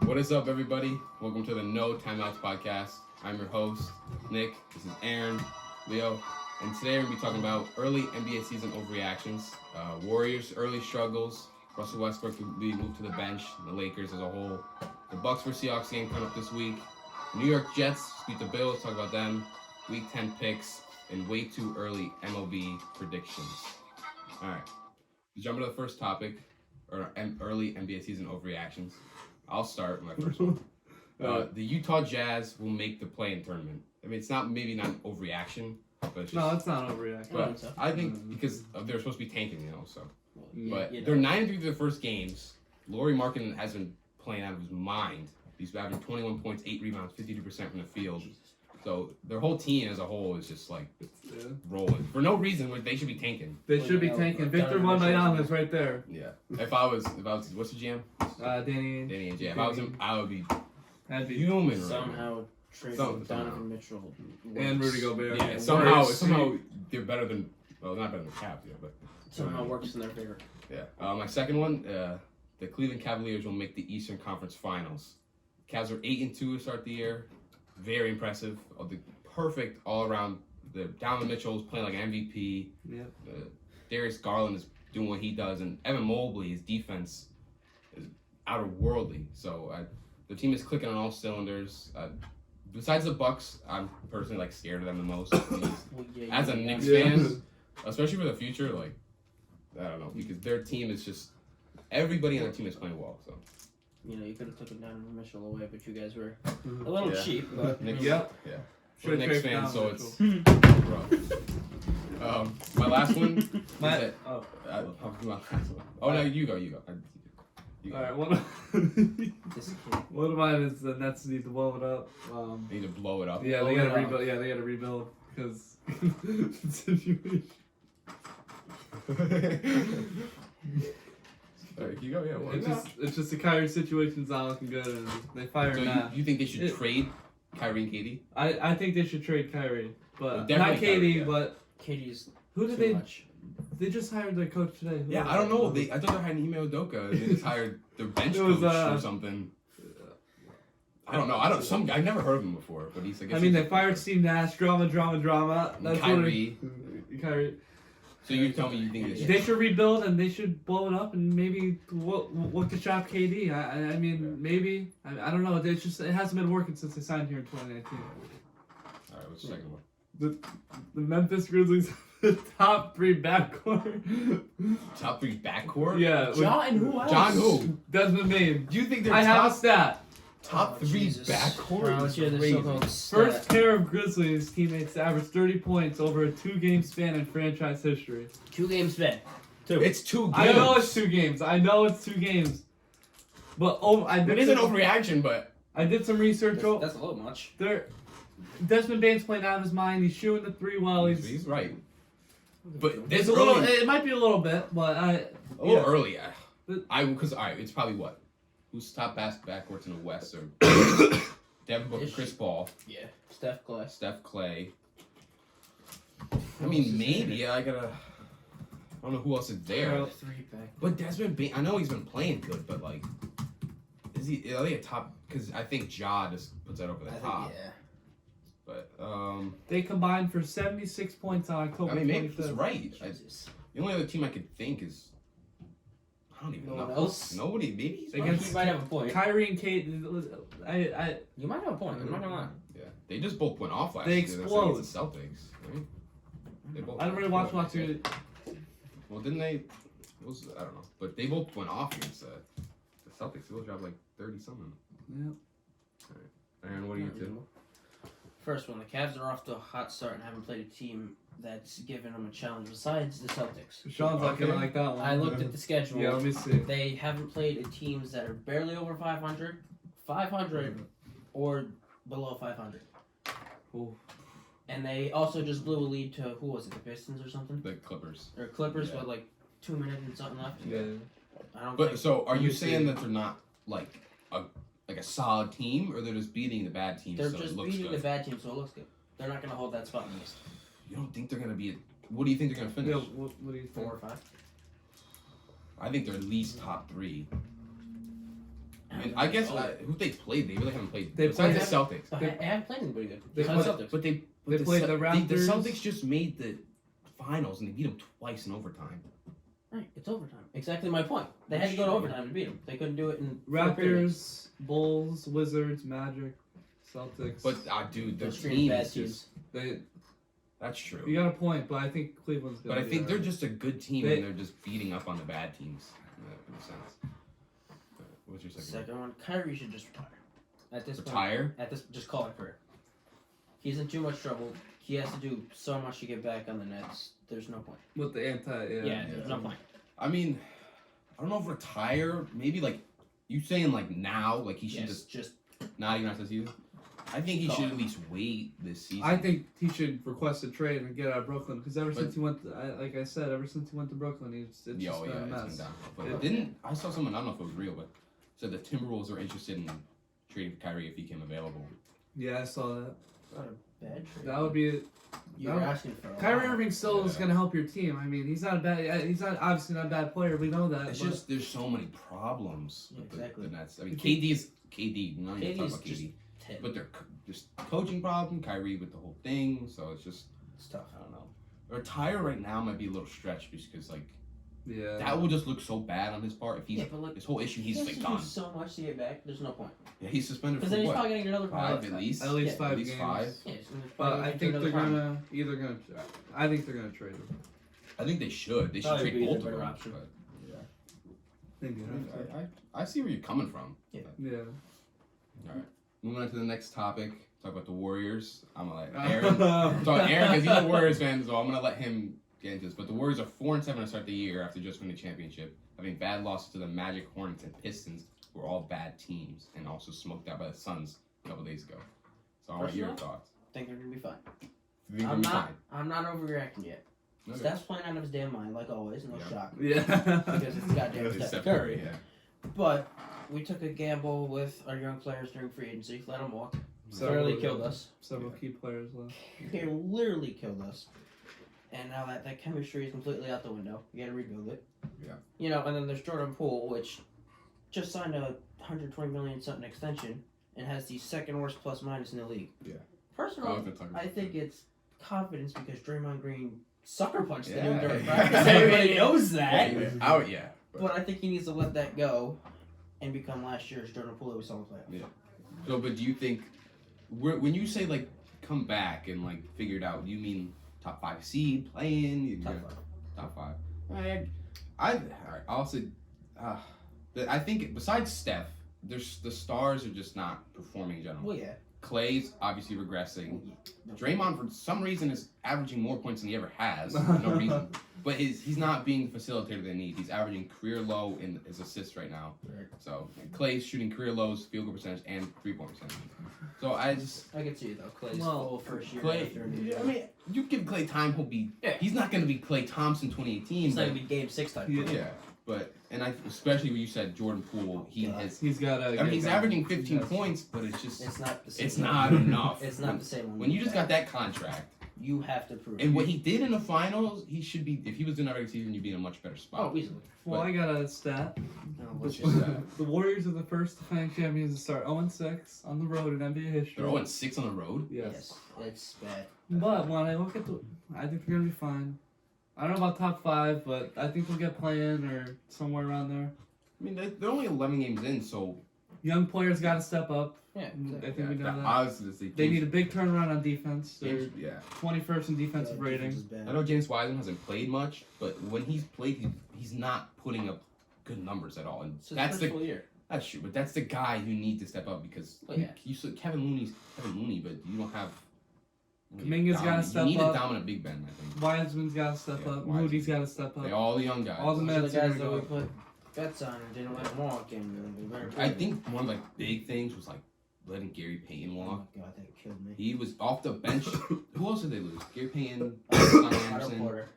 What is up, everybody? Welcome to the No Timeouts podcast. I'm your host, Nick. This is Aaron, Leo, and today we're going to be talking about early NBA season overreactions, Warriors' early struggles, Russell Westbrook will be moved to the bench, and the Lakers as a whole, the Bucs vs. Seahawks game coming up this week, New York Jets beat the Bills, talk about them, Week 10 picks, and way too early MLB predictions. All right, jump into the first topic, or early NBA season overreactions. I'll start with my first one. The Utah Jazz will make the play-in tournament. I mean, it's maybe not an overreaction, but it's just, no, it's not an overreaction. But I think because they're supposed to be tanking, so. Yeah, But they're 9-3 through the first games. Lauri Markkanen has been playing out of his mind. He's averaging 21 points, 8 rebounds, 52% from the field. So their whole team as a whole is just like rolling for no reason. They should be tanking. They should be tanking. Victor Wembanyama is right there. Yeah. If I was, what's the GM? Danny. Danny. Yeah. If I was him, I would be That'd be human. Somehow trading Donovan Mitchell and Rudy Gobert. Yeah. Somehow they're better than not better than the Cavs, yeah, but somehow works in their favor. Yeah. My second one, the Cleveland Cavaliers will make the Eastern Conference Finals. Cavs are 8-2 to start the year. Very impressive. The perfect all around. The Donovan Mitchell is playing like an MVP. Yep. Darius Garland is doing what he does, and Evan Mobley, his defense is out of worldly. So the team is clicking on all cylinders. Besides the Bucs, I'm personally scared of them the most. As a Knicks fan, especially for the future, I don't know, because their team is just everybody on their team is playing well. So. You could have taken Donovan Mitchell away, but you guys were a little cheap. But Knicks, yeah. We're Knicks fans, so it's rough. My last one. My last one. Oh no, you go. All right, one of mine is the Nets need to blow it up. They need to blow it up. Yeah, they gotta rebuild. Yeah, they gotta rebuild because situation. You go, yeah. It's just the Kyrie situation's not looking good, and they fired Matt. You think they should trade Kyrie and KD? I think they should trade Kyrie, but well, not KD, but KD's who did they? Much. They just hired their coach today. Yeah, I don't know. I thought they had Ime Udoka. They just hired their bench coach or something. I don't know. I've never heard of him before, but he's. They fired Steve Nash. Drama. That's Kyrie. Kyrie. So you tell me you think they should rebuild and they should blow it up and maybe look to shop KD. I mean, maybe. I don't know. It hasn't been working since they signed here in 2019. All right, what's the second one? The Memphis Grizzlies top 3 backcourt. Top 3 backcourt? Yeah. John who else? John who? Desmond Bain. Do you think they're I have a stat. Top 3 backcourt? First pair of Grizzlies teammates to average 30 points over a 2-game span in franchise history. 2-game span. 2. It's 2 games. I know it's 2 games. But it is an overreaction, but I did some research. That's a little much. Desmond Bain's playing out of his mind. He's shooting the 3 well. He's right. But it's a little. It might be a little bit, but a little early. Because all right, it's probably what. Who's top backcourts in the West? Or Devin Booker, Chris Paul. Yeah. Steph Clay. I mean, maybe I don't know who else is there. 3 back. But Desmond Bain, I know he's been playing good, but is he? Are they a top? Because I think Ja just puts that over the top. Yeah. But they combined for 76 points on October 25th. I mean, maybe he's right. The only other team I could think is. I don't even know. Else? Nobody. Maybe he might have a point. Kyrie and Kate. You might have a point. I'm not gonna lie. Yeah, they just both went off last year. They explode. The Celtics. Right? They both I don't really watch last year. Well, didn't they? I don't know, but they both went off against the Celtics. They both dropped 30 something. Yeah. All right. Aaron, what do you do? First one, the Cavs are off to a hot start and haven't played a team that's given them a challenge besides the Celtics. Sean's not gonna like that one. I looked at the schedule. Yeah, let me see. They haven't played teams that are barely over 500, 500, or below 500. Ooh. And they also just blew a lead to, who was it, the Pistons or something? The Clippers. Or Clippers with 2 minutes and something left. Yeah. So are you saying that they're not a solid team, or they're just beating the bad team? They're just beating the bad team, so it looks good. They're not going to hold that spot in the East. You don't think they're going to be? What do you think they're going to finish? Yeah, what do you think? 4 or 5. I think they're at least top 3. And I guess who they played, they really haven't played. They Besides played- the Celtics. But I haven't played anybody good. They Besides played- Celtics. But they played the Raptors. The Celtics just made the finals and they beat them twice in overtime. Right, it's overtime. Exactly my point. They had to go to overtime to beat them. They couldn't do it in 4 periods. Raptors, Bulls, Wizards, Magic, Celtics. But dude, their Those three team bad is teams. just they, that's true. you got a point, but I think Cleveland's gonna. But I be think they're alright. just a good team They- and they're just beating up on the bad teams in a sense. What's your second one? Second one, Kyrie should just retire. At this Retire? point, just call it career. He's in too much trouble. He has to do so much to get back on the Nets. There's no point. with the anti. Yeah, there's no point. I mean, I don't know if retire. Maybe like you saying like now, like he should Just not even after the season. I think he Call should it. at least wait this season. I think he should request a trade and get out of Brooklyn because ever But- since he went, like I said, ever since he went to Brooklyn, it's just been a it's mess. been down. But Yeah. didn't I saw someone? I don't know if it was real, but said the Timberwolves were interested in trading Kyrie if he came available. Yeah, I saw that. not a bad trade. That would be. You're asking for a Kyrie lot. Irving still is Yeah. going to help your team. I mean, he's not a bad. He's not obviously not a bad player. We know that. It's but just there's so many problems with Exactly. the Nets. I mean, If KD is KD. We're not even talking KD's about just KD, 10. but they're just coaching problem. Kyrie with the whole thing, so it's just It's tough. I don't know. Retire right now might be a little stretch just because like yeah. that will just look so bad on his part if he's Yeah, but look, his whole issue. he He's has like to gone. do so much to get back. There's no point. Yeah, he's suspended Because for then he's what? probably gonna get another 5 at least. At least Yeah, 5 at least games. 5. Yeah, he's But probably I gonna think get they're another gonna either gonna. I think they're gonna trade him. I think they should. They should Probably trade be both the of them. better option. But, yeah. Think you have to. I see where you're coming from. Yeah. All right. Moving on to the next topic. Talk about the Warriors. I'm gonna let Aaron. Aaron, because he's a Warriors fan, so I'm gonna let him get into this. But the Warriors are 4-7 to start the year after just winning the championship, having bad losses to the Magic, Hornets, and Pistons, who are all bad teams, and also smoked out by the Suns a couple days ago. So I want your Personally, thoughts. I think they're gonna be fine. You think I'm they'll be not. I'm not overreacting yet. fine? Steph's playing out of his damn mind, like always. No Yeah. shock. Yeah. Because it's goddamn It's Steph Steph Curry. yeah. But we took a gamble with our young players during free agency. Let them walk. Several Literally of killed them. us. Several key players left. They literally killed us. And now that chemistry is completely out the window. You gotta rebuild it. Yeah. You know, and then there's Jordan Poole, which just signed a $120 million something extension and has the second worst plus minus in the league. Yeah. Personally, gonna talk about I think it's confidence because Draymond Green sucker punched the Yeah. dude during practice. Everybody knows that. Out, yeah. But I think he needs to let that go and become last year's Jordan Poole that we saw in the playoffs. Yeah. So, but do you think when you say like come back and like figure it out, do you mean top 5 seed playing? Top 5. Top 5. All right. I'll say. I think besides Steph, there's the stars are just not performing in general. Well, yeah. Clay's obviously regressing. No. Draymond, for some reason, is averaging more points than he ever has. For no reason. But he's not being the facilitator they need. He's averaging career low in his assists right now. Right. So Clay's shooting career lows, field goal percentage, and 3-point percentage. So I can see it though. Clay's Well, full first year. Clay. after a new I mean, you give Clay time, he'll be. Yeah. He's not going to be Clay Thompson 2018. it's not But, gonna be game 6 type. yeah. But especially when you said Jordan Poole, he God. has. He's got to. I mean, he's averaging 15 points, but it's just. It's not the same. It's not enough. It's not the same one. When you just got that contract, you have to prove. and what he did in the finals, he should be. If he was in the regular season, you'd be in a much better spot. Oh, easily. Well, I got a stat. No, what's your stat? The Warriors are the first defending champions to start 0-6 on the road in NBA history. They're 0-6 on the road. Yes. It's bad. But when I look at I think they're gonna be fine. I don't know about top 5, but I think they'll get playing or somewhere around there. I mean, they're only 11 games in, so Young players got to step up. Yeah. I think we know that. obviously They need a big turnaround on defense. They're yeah. 21st in defensive rating. I know James Wiseman hasn't played much, but when he's played, he's not putting up good numbers at all, and So that's the full year. that's true. But that's the guy who needs to step up because Well, yeah. you said Kevin Looney, but you don't have. Kuminga's gotta step You need up. a dominant big man, I think. Wiseman's got to step Yeah, up. Wiseman. Moody's got to step up. All the young guys. All the Those are Mets the are guys gonna that we go. put bets on and didn't let them walk, and we better I think one of the big things was like letting Gary Payton Oh walk. my god, that killed me. He was off the bench. Who else did they lose? Gary Payton, Otto Anderson, Porter.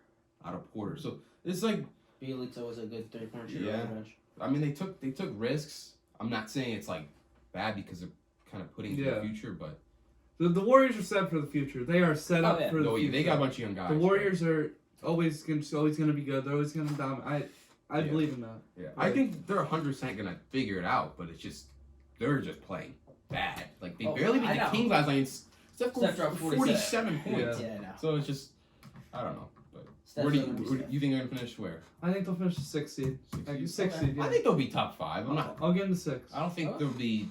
Otto Porter. So it's like, Bielitsa was a good 3-point shooter Yeah. on the bench. I mean, they took risks. I'm not saying it's like bad because they're kind of putting Yeah. the future, but The Warriors are set for the future. They are set Oh, up yeah. for the no, future. they got a bunch of young guys. The Warriors are always going to be good. They're always going to dominate. I Yeah. believe in that. Yeah. I think they're 100% gonna figure it out, but it's just they're just playing bad. Like, they Oh, barely beat I the know. Kings last night. Steph Steph dropped 47 points. Yeah, I know. So it's just, I don't know. But Steph's where do gonna be you Steph. think they're gonna finish? Where? I think they'll finish the 6th seed. Like, seed? 6th Okay. seed, yeah. I think they'll be top 5. I'm not. I'll give them the 6. I don't think Oh. they'll be.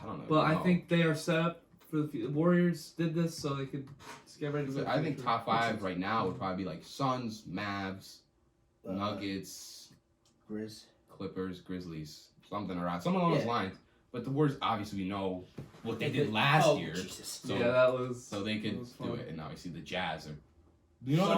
I don't know. But I no. think they are set up for the Warriors did this so they could just get ready for the I think future. top 5 right now would probably be like Suns, Mavs, Uh, Nuggets, Grizz. Clippers, Grizzlies, something around, some along those Yeah. lines. But the Warriors obviously we know what they If did it- last oh, year, Jesus. so yeah, that was. so they could that was do fun. it. And obviously the Jazz are. We know they're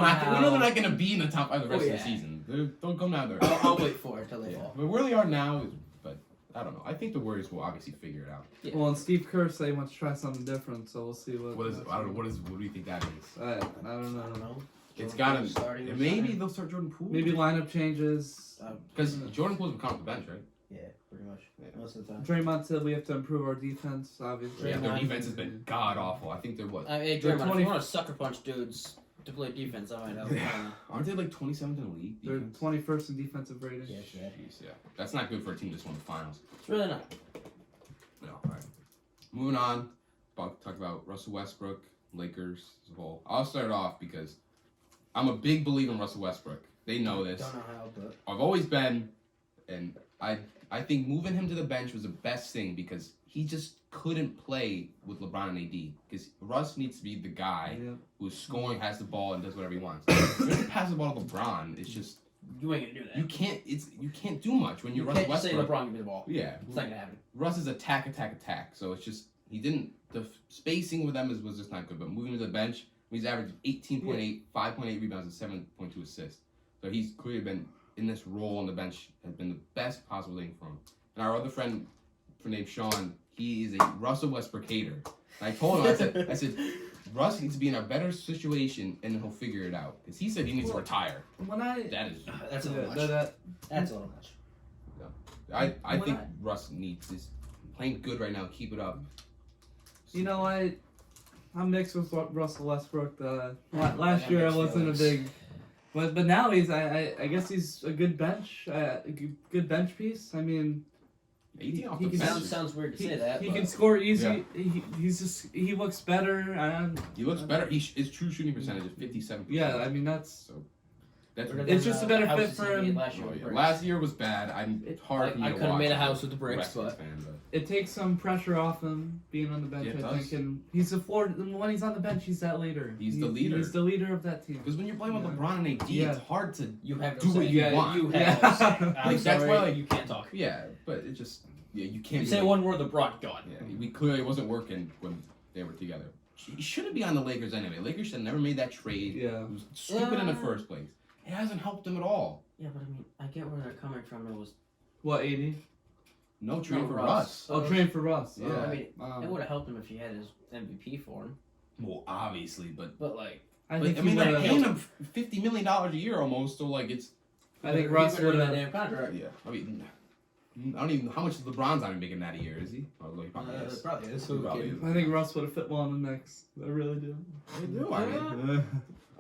not going to be in the top 5 the rest Oh, of yeah. the season. Don't come down there. I'll wait for it till they Yeah. fall. But where they are now is, but I don't know. I think the Warriors will obviously figure it out. Yeah. Well, and Steve Kerr said he wants to try something different, so we'll see what. What is? I don't know. What do you think that is? I don't I don't know. know. It's Jordan got Poole starting to. or Maybe something? they'll start Jordan Poole. Maybe lineup changes. Because Jordan Poole's been coming off the bench, right? Yeah, pretty much. Yeah. Most of the time. Draymond said we have to improve our defense, obviously. Yeah, their Draymond- defense has been god awful. I think they're what? I mean, They're Draymond, if 20 you want to sucker punch dudes to play defense, I might help. Yeah. Aren't they like 27th in the league? They're defense? 21st in defensive rating. Yeah, it's bad. Jeez, yeah. That's not good for a team that's won the finals. It's really not. No, all right. Moving on. Talk about Russell Westbrook, Lakers as a whole. I'll start off because I'm a big believer in Russell Westbrook. They know this. Don't know how, but I've always been, and I think moving him to the bench was the best thing because he just couldn't play with LeBron and AD because Russ needs to be the guy Yeah. who's scoring, has the ball, and does whatever he wants. When you pass the ball to LeBron, it's just you ain't gonna do that. you can't do much when you're You Russell can't just say Westbrook. LeBron give me the ball. Yeah, It's not gonna happen. Russ is attack. So it's just the spacing with them was just not good. But moving to the bench, he's averaged 18.8, 5.8 rebounds, and 7.2 assists. So he's clearly been in this role on the bench, has been the best possible thing for him. And our other friend named Sean, he is a Russell Westbrook hater. And I told him, I said, Russ needs to be in a better situation, and then he'll figure it out. Because he said he needs to retire. When I That is, That's a yeah, little much. that- That's a little much. I When think I- Russ needs is playing good right now. Keep it up. you know, I'm mixed with Russell Westbrook. Last got year I mixed wasn't a feelings. big, but now I guess he's a good bench, good bench piece. I mean, 18 off he the can- bench. Sounds weird to he, say that. he but can score easy. He looks better, and He looks better. His true shooting percentage is 57%. yeah, I mean that's So that's Better It's than, just a better houses fit for he made him. Last year, Oh, with yeah. bricks. Last year was bad. It's hard for me I to could've watch. made a as house with the bricks, Redskins but- fan, but it takes some pressure off him being on the bench. Yeah, it I does. think, and he's the floor. When he's on the bench, he's that leader. He's the leader. He's the leader of that team. because when you're playing with Yeah. LeBron and AD, Yeah. it's hard to. You have no Do what say. you Yeah, want. You have Yeah. no say. I'm Like, that's sorry, why, like- you can't talk. Yeah, but it just you You can't. say be one word, LeBron gone. Yeah, we clearly wasn't working when they were together. He shouldn't be on the Lakers anyway. Lakers should have never made that trade. Yeah. It was stupid in the first place. It hasn't helped them at all. Yeah, but I mean, I get where they're coming from. It was. What 80? No trade No, for Russ. Russ. Oh, train for Russ. Yeah. Oh, I mean, um, it would have helped him if he had his MVP for him. Well, obviously, but But like, I but, think I he mean they're would've- paying him $50 million a year almost. So like it's I think he Russ would've would that have. damn contract. yeah. I mean, I don't even how much is LeBron's not even making that a year, is he? Although he probably is. Probably is. He probably is. I think Russ would have fit well in the Knicks. I really do. They do. I mean,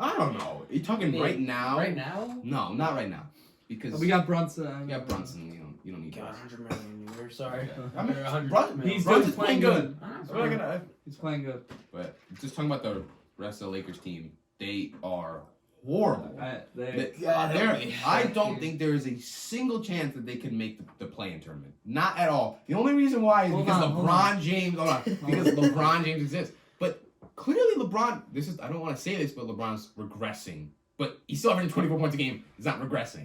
I don't know. Are you talking Yeah. right now? Right now, No, not right now. Because We got Brunson. you got Brunson. You don't need God, Brunson. 100 million a year. Sorry. Yeah. I mean, 100 Brun- million. He's Brunson's good, playing good. Ah, We're not gonna- He's playing good. But just talking about the rest of the Lakers team, they are horrible. I don't think there is a single chance that they can make the play-in tournament. Not at all. The only reason why is Hold because on, hold LeBron James. Hold on, because LeBron James exists. But clearly, LeBron. I don't want to say this, but LeBron's regressing. But he's still averaging 24 points a game. He's not regressing.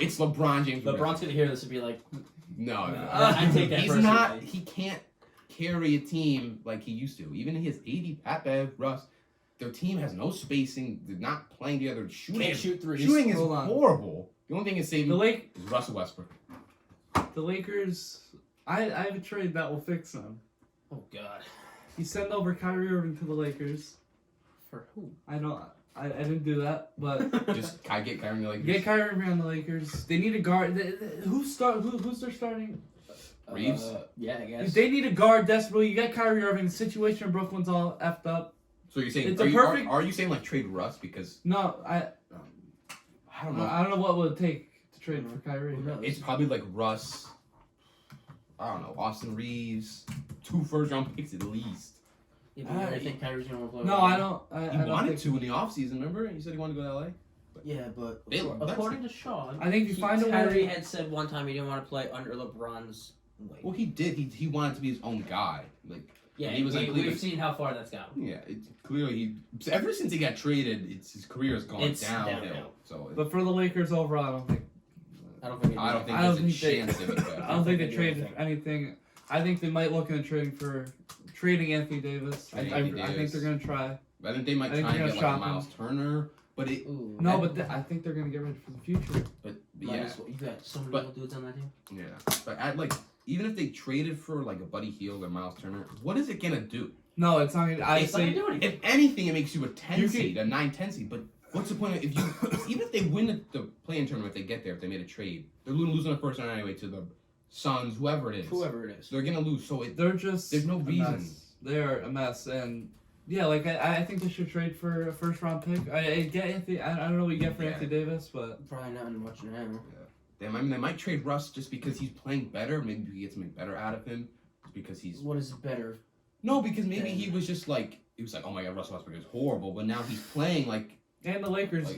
It's LeBron James. LeBron's gonna hear this and be like, No. I take that He's personally. not. He can't carry a team like he used to. Even his 80, Pat Bev, Russ. Their team has no spacing. They're not playing together. can't shoot threes. Shooting is Hold on. horrible. The only thing is saving The is Russell Westbrook. Lakers. I have a trade that will fix them. Oh God. You send over Kyrie Irving to the Lakers. For who? I didn't do that, but Just get Kyrie in the Lakers. get Kyrie Irving on the Lakers. They need a guard. Who's their starting? Reeves? Yeah, I guess. They need a guard desperately. You got Kyrie Irving. The situation in Brooklyn's all effed up. So you're saying It's a are, perfect- are you saying like trade Russ because No, I don't know. don't know what would it take to trade for Kyrie. It's probably like Russ. I don't know, Austin Reeves, 2 first-round picks at least. Yeah, but you really think Kyrie's gonna play? No, I don't. He wanted to in the offseason, remember? He said he wanted to go to LA. Yeah, but They- according to Sean, I think if you find a Kyrie way. had said one time he didn't want to play under LeBron's wing. Well, he did. He wanted to be his own guy. Like, Yeah, he was like, we've seen how far that's gone. yeah, it's clearly ever since he got traded, his career has gone It's downhill. downhill. So But for the Lakers overall, I don't think. I don't think. I don't think I don't there's a think they- chance they would. I don't think they do traded anything. anything. I think they might look into trading Anthony Davis. I think Davis. they're gonna try. I think they might I think try and they're get like gonna a shop Miles Turner, but it. Ooh, No, but I think they're gonna get ready for the future. But might yeah, as well- you got so many But- little dudes on that team. yeah. But at like, even if they traded for like a Buddy Hield or Miles Turner, what is it gonna do? No, it's not. I It's not say gonna do anything. If anything, it makes you a 10 You seed, a 9-10 seed. But what's the point of if you even if they win the play-in tournament, if they get there, if they made a trade, they're losing the first round anyway to the Suns, whoever it is. Whoever it is. They're gonna lose. So they're just. there's no a reason. mess. They're a mess, and yeah, like I think they should trade for a first round pick. I get Anthony. I don't know what you get for Yeah. Anthony Davis, but Probably not much now. They might trade Russ just because he's playing better. Maybe we get something better out of him, just because he's What is better? no, because maybe he was just like he was like, oh my god, Russell Westbrook is horrible, but now he's playing like and the Lakers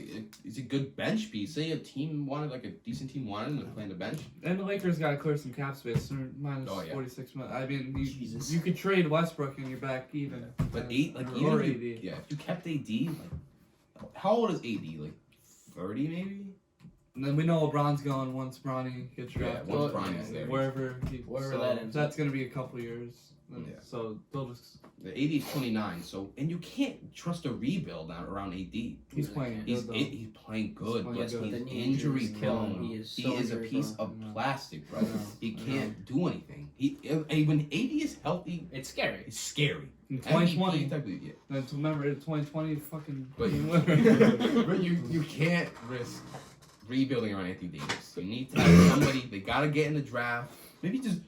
it's a good bench piece. Say a team wanted like a decent team wanted him to play on the bench. and the Lakers got to clear some cap space. They're minus Oh, yeah. 46 million. I mean, Jesus. you could trade Westbrook and you're back even. But or if AD. you kept AD, like how old is AD? Like 30 maybe? And then we know LeBron's going once Bronny gets Yeah, drafted. once Well, Bronny's there. Wherever Wherever that ends that's going to be a couple years. And Yeah. So they'll just. The AD is 29, so and you can't trust a rebuild around AD. He's playing He's good, though. He's playing good, playing but good. he's The knee injury injuries kill him. prone. He is He so is a injury piece prone. of I know. plastic, bro. I know. He I can't do anything. When AD is healthy, It's scary. it's scary. In MVP 2020. type of, yeah. Then remember, 2020 fucking. But, winner. but you can't risk rebuilding around Anthony Davis. You need to have somebody. They gotta get in the draft. Maybe just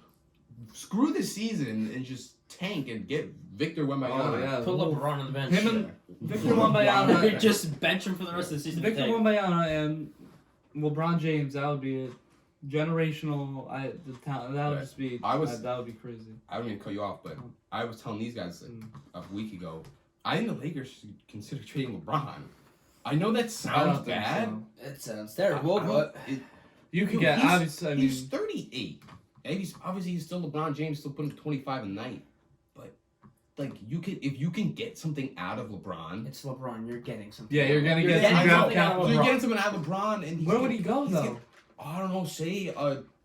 screw this season and just tank and get Victor Wembanyama. Oh, yeah. Put LeBron on the bench. Him and Victor Wembanyama. Just bench him for the rest of the season. Victor Wembanyama and LeBron James. That would be a generational. The talent. That would Right. just be. I was- that would be crazy. I don't mean to cut you off, but I was telling these guys like, a week ago. I think the Lakers should consider trading LeBron. I know that I sounds don't think bad. so. It sounds terrible, I don't- but it- You could Dude, get he's- obviously. I mean, he's 38. And he's still LeBron James, still putting 25 a night. But like if you can get something out of LeBron. it's LeBron. You're getting something. yeah, you're gonna get getting some draft something out of capital. So you're LeBron. getting something out of LeBron, and Where would he go he's though? get- I don't know. Say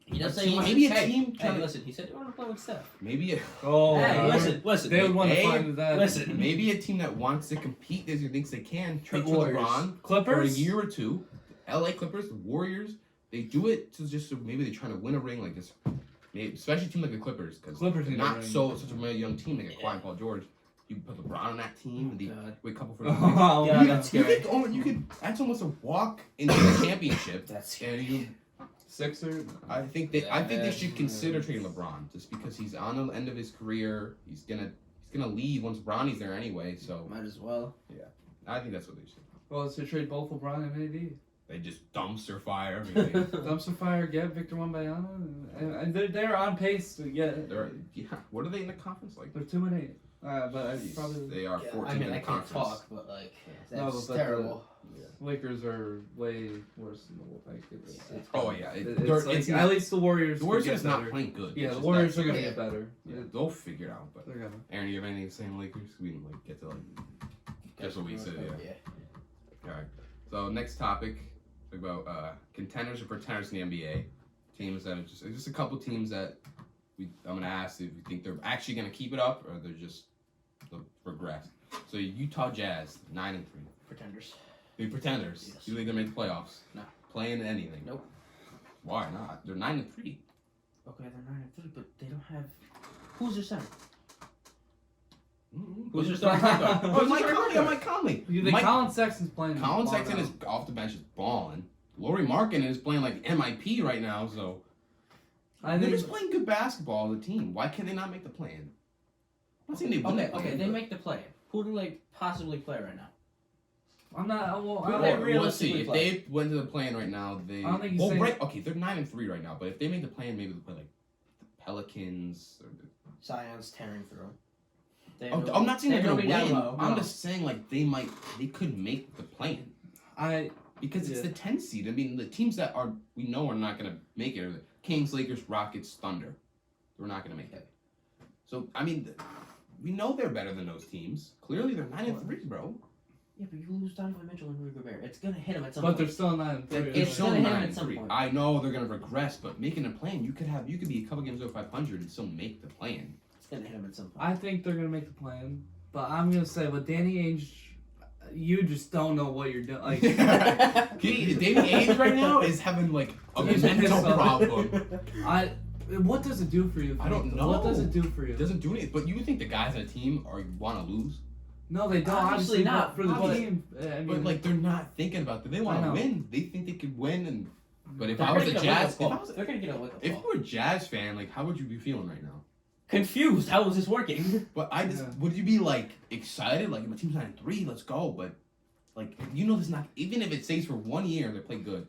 He does a say he team- wants maybe a hey, team Hey, trying to- listen. He said he wanted to play with Steph. maybe Oh, Hey, they listen. They would want to Hey, find that. listen. maybe a team that wants to compete this year thinks they can trade for Warriors. LeBron for a Clippers. year or two. LA Clippers, the Warriors, they do it to just so maybe they're trying to win a ring like this. Maybe, especially a team like the Clippers, because Clippers they're need a not ring. such a young team. They got Kawhi and Paul George. You put LeBron on that team, and God. we couple for Oh, Yeah, that's scary. you could. That's almost a walk into the championship. That's scary. And you, Sixer. I think they should consider trading LeBron just because he's on the end of his career. He's gonna leave once Bronny's there anyway. So Might as well. I think that's what they should. Well, it's to trade both LeBron and AD. They just dumpster fire everything. Dumpster fire, get Victor Wembanyama, and they're on pace to get. What are they in the conference like? They're 2-8. But I probably They are 14 I mean, in the I can't conference. talk, but like No, that's but terrible. Lakers are way worse than the like it's. Oh yeah, It's like, at least the Warriors. the Warriors could are get not better. playing good. Yeah, It's the just Warriors that- are gonna yeah. get better. Yeah, they'll figure it out. But They're gonna. Aaron, you have anything to say on the Lakers? We didn't like get to like. That's what we said. Yeah. All right. So next topic, talk about contenders or pretenders in the NBA. Teams that are just a couple teams that I'm gonna ask if you think they're actually gonna keep it up or they're just they'll regress. So Utah Jazz 9-3. Pretenders. The pretenders. Yes. You think they make the playoffs? No. Playing anything? Nope. Why not? They're 9-3. Okay, they're 9-3, but they don't have. Who's their center? Who's your starting point guard? Oh, Mike Conley. You think Colin Sexton's playing? Colin ball Sexton now? is off the bench, is balling. Laurie Markkinen is playing like MIP right now, so I they're think. just playing good basketball as a team. Why can't they not make the play-in? I'm not saying they win the Okay, play-in, they but- make the play. Who do they possibly play right now? I'm not. Well, Who I they don't- really- Let's see. If play? they went to the play-in right now, they. I don't think he's well, saying- right. Okay, they're 9-3 right now, but if they make the play-in, maybe they play like the Pelicans. Zion's tearing through. I'm not saying they're gonna win. Low. I'm just saying like they could make the play-in. Because it's the 10th seed. I mean, the teams that we know are not gonna make it are the Kings, Lakers, Rockets, Thunder. They're not gonna make it. So I mean, we know they're better than those teams. Clearly, they're 9-3, bro. Yeah, but you lose Donovan Mitchell and Rudy Gobert. It's gonna hit him at some But point. they're still 9-3. It's still gonna hit him at some 9-3. point. I know they're gonna regress, but making a play-in, you could be a couple games over 500 and still make the play-in. It's gonna hit him at some point. I think they're gonna make the plan, but I'm gonna say with Danny Ainge, you just don't know what you're doing. Like, Danny Ainge right now is having like a He's mental pissed off. problem. What does it do for you? I don't know. What does it do for you? It doesn't do anything. But you would think the guys on the team want to lose? No, they don't. Obviously Obviously not. for the But- team. I mean, But like they're not thinking about that. They want I to know. win. They think they could win. And but if They're I was gonna a get a Jazz, wake-up call. They're gonna get a wake-up if call. you were a Jazz fan, like how would you be feeling right now? Confused. How is this working? But would you be like excited? Like my team's 9-3, let's go. But like this not even if it stays for 1 year, they play good.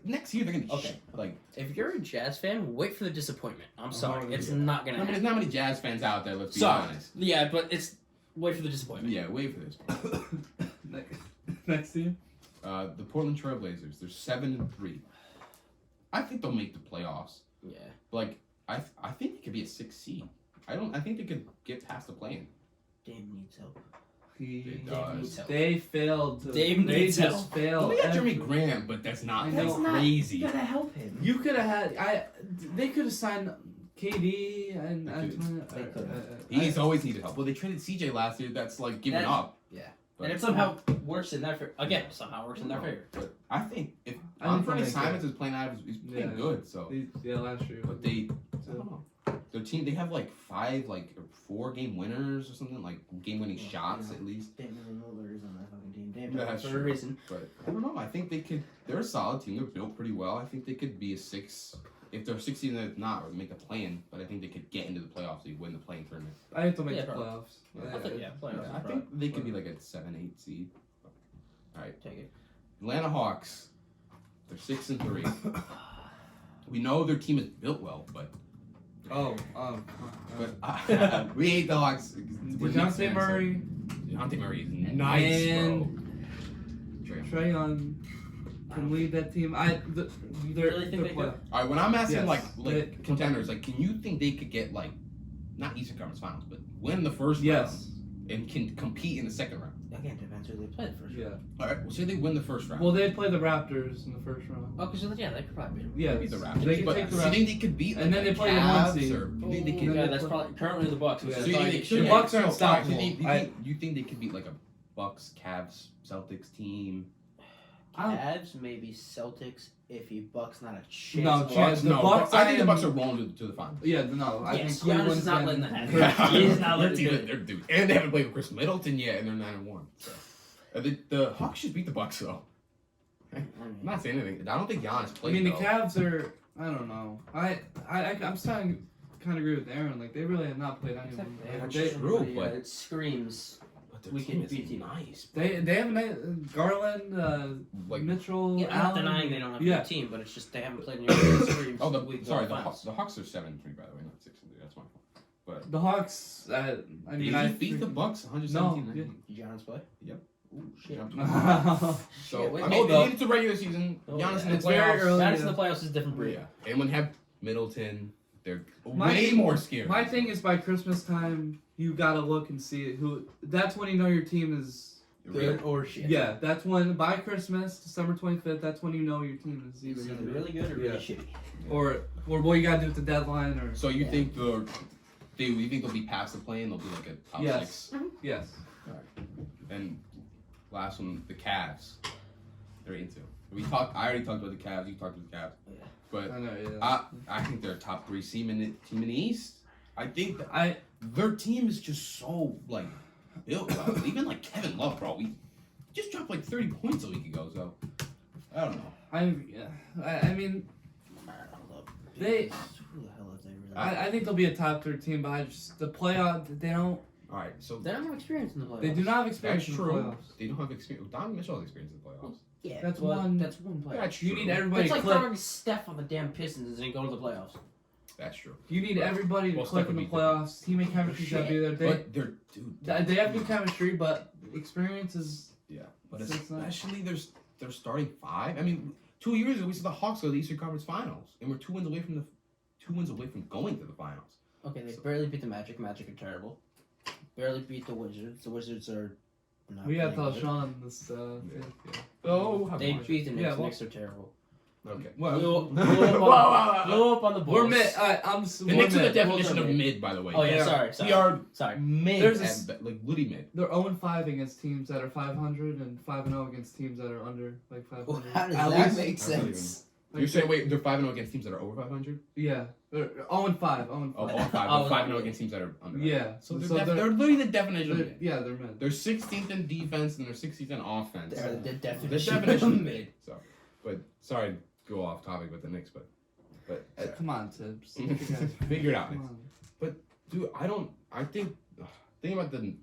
Next year they're gonna Okay. like. If you're a Jazz fan, wait for the disappointment. I'm sorry, it's yeah. not gonna I mean, happen. there's not many Jazz fans out there. Let's be Sorry. honest. Yeah, but wait for the disappointment. Yeah, wait for this. next team. The Portland Trailblazers. They're 7-3. I think they'll make the playoffs. Yeah. Like I think they could be a 6 seed. I think they could get past the play-in. Dame needs help. It Dame does. needs help. They failed. They just help. failed. Well, they got Jeremy every- Grant, but that's not I know. that's crazy. You gotta help him. You could have had. They could have signed KD and. They could've. He's always needed help. Well, they traded CJ last year. That's like giving That- up. Yeah. But, And it somehow works in their favor. Again, somehow works in their favor. But I think if I think Anthony they'll make Simons is playing out, he's playing Yeah. good. So, Last year. but I don't know. Their team, they have like 4 game winners or something, like game winning shots at least. Dame Lillard is on that fucking team. Dame Yeah, that's for true. a reason. But I don't know. I think they could. They're a solid team. They're built pretty well. I think they could be a 6. If they're 16, they're not, or make a play-in. But I think they could get into the playoffs. They win the play-in tournament. I think they'll make Yeah, the probably. playoffs. I think, playoffs. I think they could be like a 7-8 seed. All right, Take it. Atlanta Hawks. They're 6-3. We know their team is built well, but we hate the Hawks. We're Knicks DeJounte fans, Murray, so DeJounte Murray is nice, and Trae Young can lead that team. really think they could? All right, when I'm asking Yes, like contenders, like, can you think they could get like not Eastern Conference Finals, but win the first round Yes. and can compete in the second round? Again, depends who they play the first round. Yeah. All right, well, say they win the first round. Well, they play the Raptors in the first round. Okay, so yeah, they could probably beat them. Yeah. beat the Raptors. They can but take the do you Raptors. think they could beat? Like, And then the they play the Cavs, one seed. or do you think they Oh, could? yeah, that's probably currently the Bucs. Yeah. So you think The Bucs are unstoppable. You think they could beat like a Bucs, Cavs, Celtics team? Cavs, maybe Celtics. If you Bucks, not a chance. No, chance. The Bucs, I think the am- Bucs are rolling to the finals. Yeah, no. I Yes, think Giannis Cleveland's is not been- letting that happen. Yeah. He is not Their letting team, it. they're dude, and they haven't played with Chris Middleton yet, and they're 9-1. So. The Hawks should beat the Bucs though. I'm not saying anything. I don't think Giannis I played. mean, the though. Cavs are. I don't know. I'm starting to kind of agree with Aaron. Like they really have not played anyone. Yeah, that's They, true, Yeah, but- it screams. But their we team can beat is you. nice. they haven't Garland, Like Mitchell. Yeah, I'm not Allen. denying they don't have a Yeah. good team, but it's just they haven't played in your screams. oh, week sorry, one the finals. Hawks are 7-3 by the way, not 6-3. That's my fault. The Hawks. I mean, They I beat the Bucks 117. No, Did Giannis play? Yep. Ooh, shit. So Shit, wait, I mean, hold it's a regular season. Oh, Giannis yeah. in the It's very playoffs. early. Giannis in the playoffs is a different breed. Yeah, and when you have Middleton, they're My way thing- more scary. My thing is by Christmas time, you gotta look and see who. That's when you know your team is. Good or shit. Yeah, that's when by Christmas, December 25th. That's when you know your team is either It's either gonna be really good or really Yeah. shitty. or what you gotta do at the deadline or. So you Yeah. think you think they'll be past the play and they'll be like a top Yes. 6? Yes. And last one, the Cavs. They're 8-2. I already talked about the Cavs. You talked about the Cavs. Yeah. But I know. Yeah. I think they're a top 3 team in the East. I think that I their team is just so like built. Bro. Even like Kevin Love, bro. He just dropped like 30 points a week ago. So I don't know. I mean, I don't know. They- Who the hell is they really? I think they'll be a top 3 team, but I just the playoff they don't. All right, so They don't have experience in the playoffs. They do not have experience that's in the true. playoffs. They don't have experience. Donovan Mitchell has experience in the playoffs. Yeah, That's one- That's one player. That's You true. need everybody It's to like click. throwing Steph on the damn Pistons and then go to the playoffs. That's true. You need everybody to Well, click Steph in would the be playoffs. Teammate chemistry's gotta be there. But they're dude. They have good chemistry, but experience is. Yeah, but So it's not- especially they're starting 5. I mean, 2 years ago we saw the Hawks go to the Eastern Conference Finals, and we're 2 wins away from going to the finals. Okay, they barely beat the Magic. Magic are terrible. Barely beat the Wizards. The Wizards are not We have to playing tell good. Sean this. Yeah. Oh, They beat the Knicks. Yeah, The well- Knicks are terrible. Okay. Blew Blew up on the Bulls. We're mid. The Knicks are the mid. definition of mid. mid, by the way. Oh yeah, Yeah. sorry. We are Sorry. mid, There's like Woody mid. They're 0-5 against teams that are 500 and 5-0 against teams that are under like 500. How does At that least- make I don't even- sense? You're saying wait, they're 5-0 against teams that are over 500? Yeah, they're 0-5. 0-5. Oh, all 5. Oh, 5-0 yeah. against teams that are under. Yeah. So they're literally the definition of mid. Yeah, they're mid. They're 16th in defense and they're 16th in offense. They're the The definition definition of of mid. So, but sorry to go off topic with the Knicks, but Come on, Tibbs. figure it out. Come on. Dude, I think about the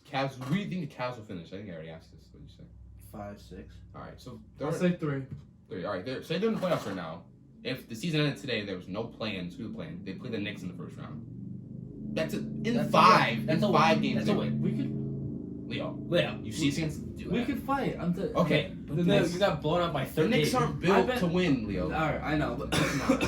Cavs. Where do you think the Cavs will finish? I think I already asked this. What did you say? 5, 6. All right, so I'll they're say 3. 3. All right, say they're in the playoffs right now. If the season ended today, there was no plans. Who would play? They play the Knicks in the first round. That's That's 5. That's a 5 win. games. That's a win. We could Leo, you see against. we could fight. Okay, The No, Knicks. you got blown up by the 38. Knicks aren't I built bet- to win, Leo. All right, I know. But it's not.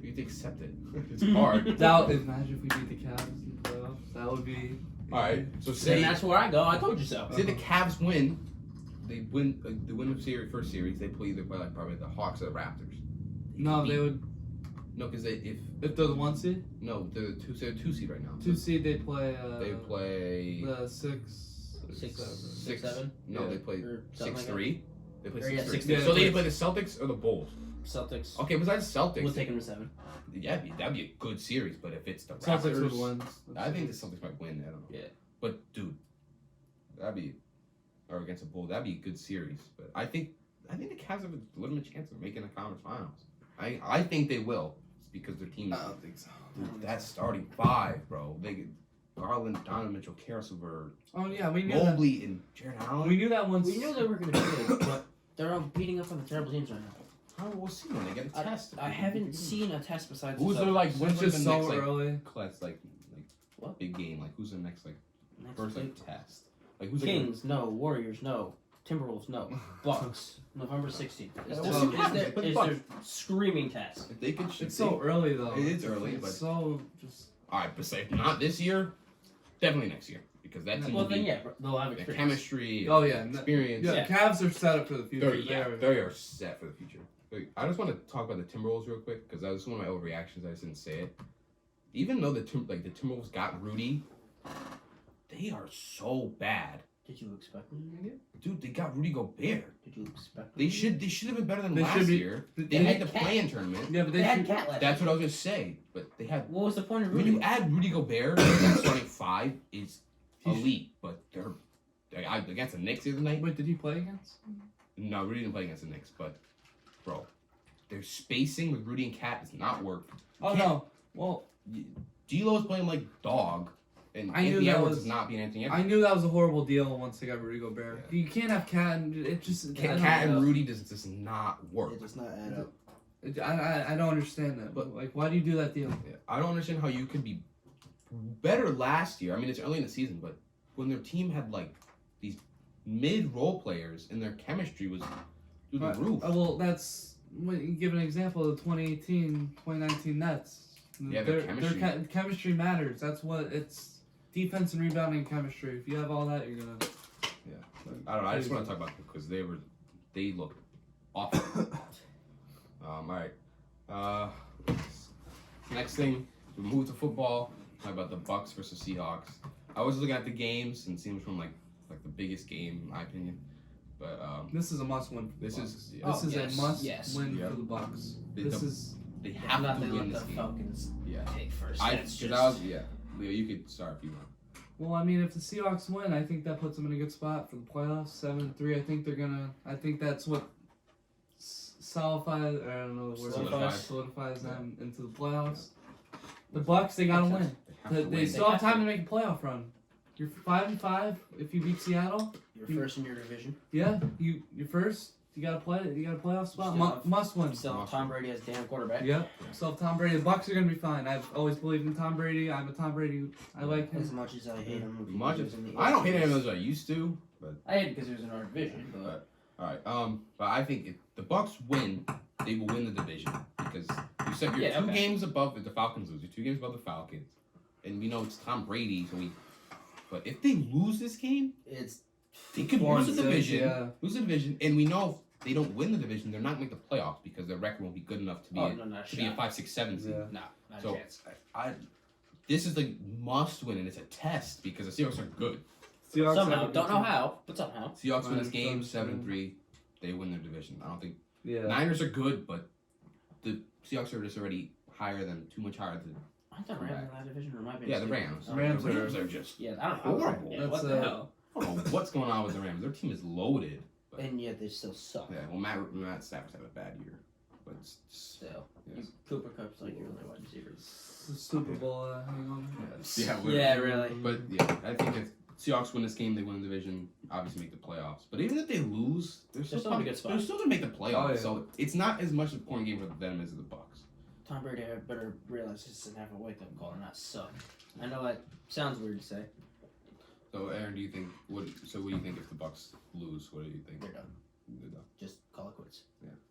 You have to accept it. It's hard. Imagine if we beat the Cavs in the playoffs. That would be. All right, so And say that's where I go. I told you so. the Cavs win. They win the series, first series. They play either by like probably the Hawks or the Raptors. No, they would. No, because if If they're the 1 seed, no, they're the 2 seed right now. 2 seed, they play. They play The 6, 6, 7. 7. No, Yeah. they play Or something like 6-3. They play Or, yeah, 6-3. 6-3. So they play the Celtics or the Bulls. Celtics. Okay, besides Celtics, We'll take them to 7. yeah, that'd be a good series. But if it's the Celtics would Raptors, win. I think the Celtics might win. I don't know. Yeah. But dude, that'd be or against the Bulls, that'd be a good series. But I think the Cavs have a legitimate chance of making the conference finals. I think they will. It's because their team. I don't think so. Dude, that's starting 5, bro. They get Garland, Donovan Mitchell, Karis LeVert, Oh yeah, we knew that. Mobley, and Jared Allen. We knew that once. We knew they were going to be good, but they're all beating up on the terrible teams right now. We'll see when they get a test. I haven't seen a test besides. Who's the their like? It's When's just the so next like early. class like What? big game? Like who's the next like Next first week? like test? Like who's Kings? No. Warriors? No. Timberwolves? No. Bucs? November 16th. Yeah, Is we'll their- see what is happens. their- But is Bucs. their screaming test? If they could, It's so early though. It is early, It's but so just. all right. But say if not this year, definitely next year because that team Well, will then be yeah, they'll have the experience. chemistry. Oh yeah, experience. yeah. Yeah. Cavs are set up for the future. They are set for the future. But I just want to talk about the Timberwolves real quick because that was one of my overreactions. I just didn't say it. Even though the Timberwolves got Rudy, they are so bad, Did you expect them to get? dude. They got Rudy Gobert. Did you expect them? They should have been better than They last should be- year. they They had had the Cat. play-in tournament. Yeah, but They they had should. Cat last That's year. what I was gonna say. But they had What was the point of when Rudy? you add Rudy Gobert, that starting 5 is He's- elite. But they're against the Knicks the other night. Wait, did he play against? No, Rudy didn't play against the Knicks. But bro, their spacing with Rudy and Cat does not work. Oh Can't- no. Well, D'Lo is playing like dog, and I knew Anthony that Edwards was- is not being Anthony I Edwards. knew that was a horrible deal once they got Rudy Gobert. Yeah. You can't have Cat and it just. I don't Cat know. and Rudy does not work. It does not add up. I don't understand that. But like, why do you do that deal? Yeah, I don't understand how you could be better last year. I mean, it's early in the season, but when their team had like these mid-role players and their chemistry was through the roof. Well, that's when you give an example of the 2018-2019 Nets. Yeah, their chemistry. Chemistry matters. That's what it's defense and rebounding chemistry. If you have all that, you're gonna. I don't know. I just want to talk about them because they look awful. All right. Next thing, we move to football. Talk about the Bucs versus Seahawks. I was looking at the games and seems from like the biggest game in my opinion. But This is a must-win. For the This Bucs. is- yeah. This is yes, a must-win yes. Yeah. for the Bucs. They This don't- is. they have Not to they win let this the game. Falcons Yeah. take first. I That's because just I was Leo, you could start if you want. Well, I mean, if the Seahawks win, I think that puts them in a good spot for the playoffs. 7-3. I think they're gonna. I think that's what solidifies. I don't know the word. Solidifies them into the playoffs. The Bucs, they gotta win. They have to They win. still have time to make a playoff run. You're 5-5 if you beat Seattle. You're first in your division. Yeah, you're first. You got a playoff spot. Still- Must win. Still, Tom Brady has damn quarterback. Yep. So if Tom Brady, the Bucs are gonna be fine. I've always believed in Tom Brady. I'm a Tom Brady. I like As him. much as I hate him. Much because he was in the I don't hate him AFC. as I used to, but I hate him because he was in our division, but all right. But I think if the Bucs win, they will win the division because you said you're two games above if the Falcons lose. You're 2 games above the Falcons, and we know it's Tom Brady. So but if they lose this game, they could lose the division. Yeah. Lose the division, and we know if they don't win the division, they're not going to make the playoffs because their record won't be good enough to be be a 5, 6, 7 seed. Yeah. not So a chance. this is the must win, and it's a test because the Seahawks are good. Seahawks Somehow, have a don't good know team. how, but somehow. Seahawks win this Right, game so- 7-3. They win their division. I don't think Yeah. Niners are good, but the Seahawks are just already too much higher than. Aren't the Rams in that division, or am I being Yeah, the stupid? Rams. Oh, Rams The Rams are just. Yeah, I don't know. horrible. Yeah, what That's, the hell? I don't know what's going on with the Rams. Their team is loaded. But, And yet they still suck. yeah, well, Matt Stafford's had a bad year, but it's just, Still. yes. Cooper Cup's like your only wide receiver. The Super Bowl hangover. Yeah, really. But yeah, I think if Seahawks win this game, they win the division. Obviously, make the playoffs. But even if they lose, they're still still in a good spot. They're still gonna make the playoffs. Oh, yeah. So it's not as much of a point game for them as the Bucs. Tom Brady better realize this doesn't have a wake up call and not suck. I know that sounds weird to say. So Aaron, do you think what do you think if the Bucs lose? What do you think? They're done. They're done. Just call it quits.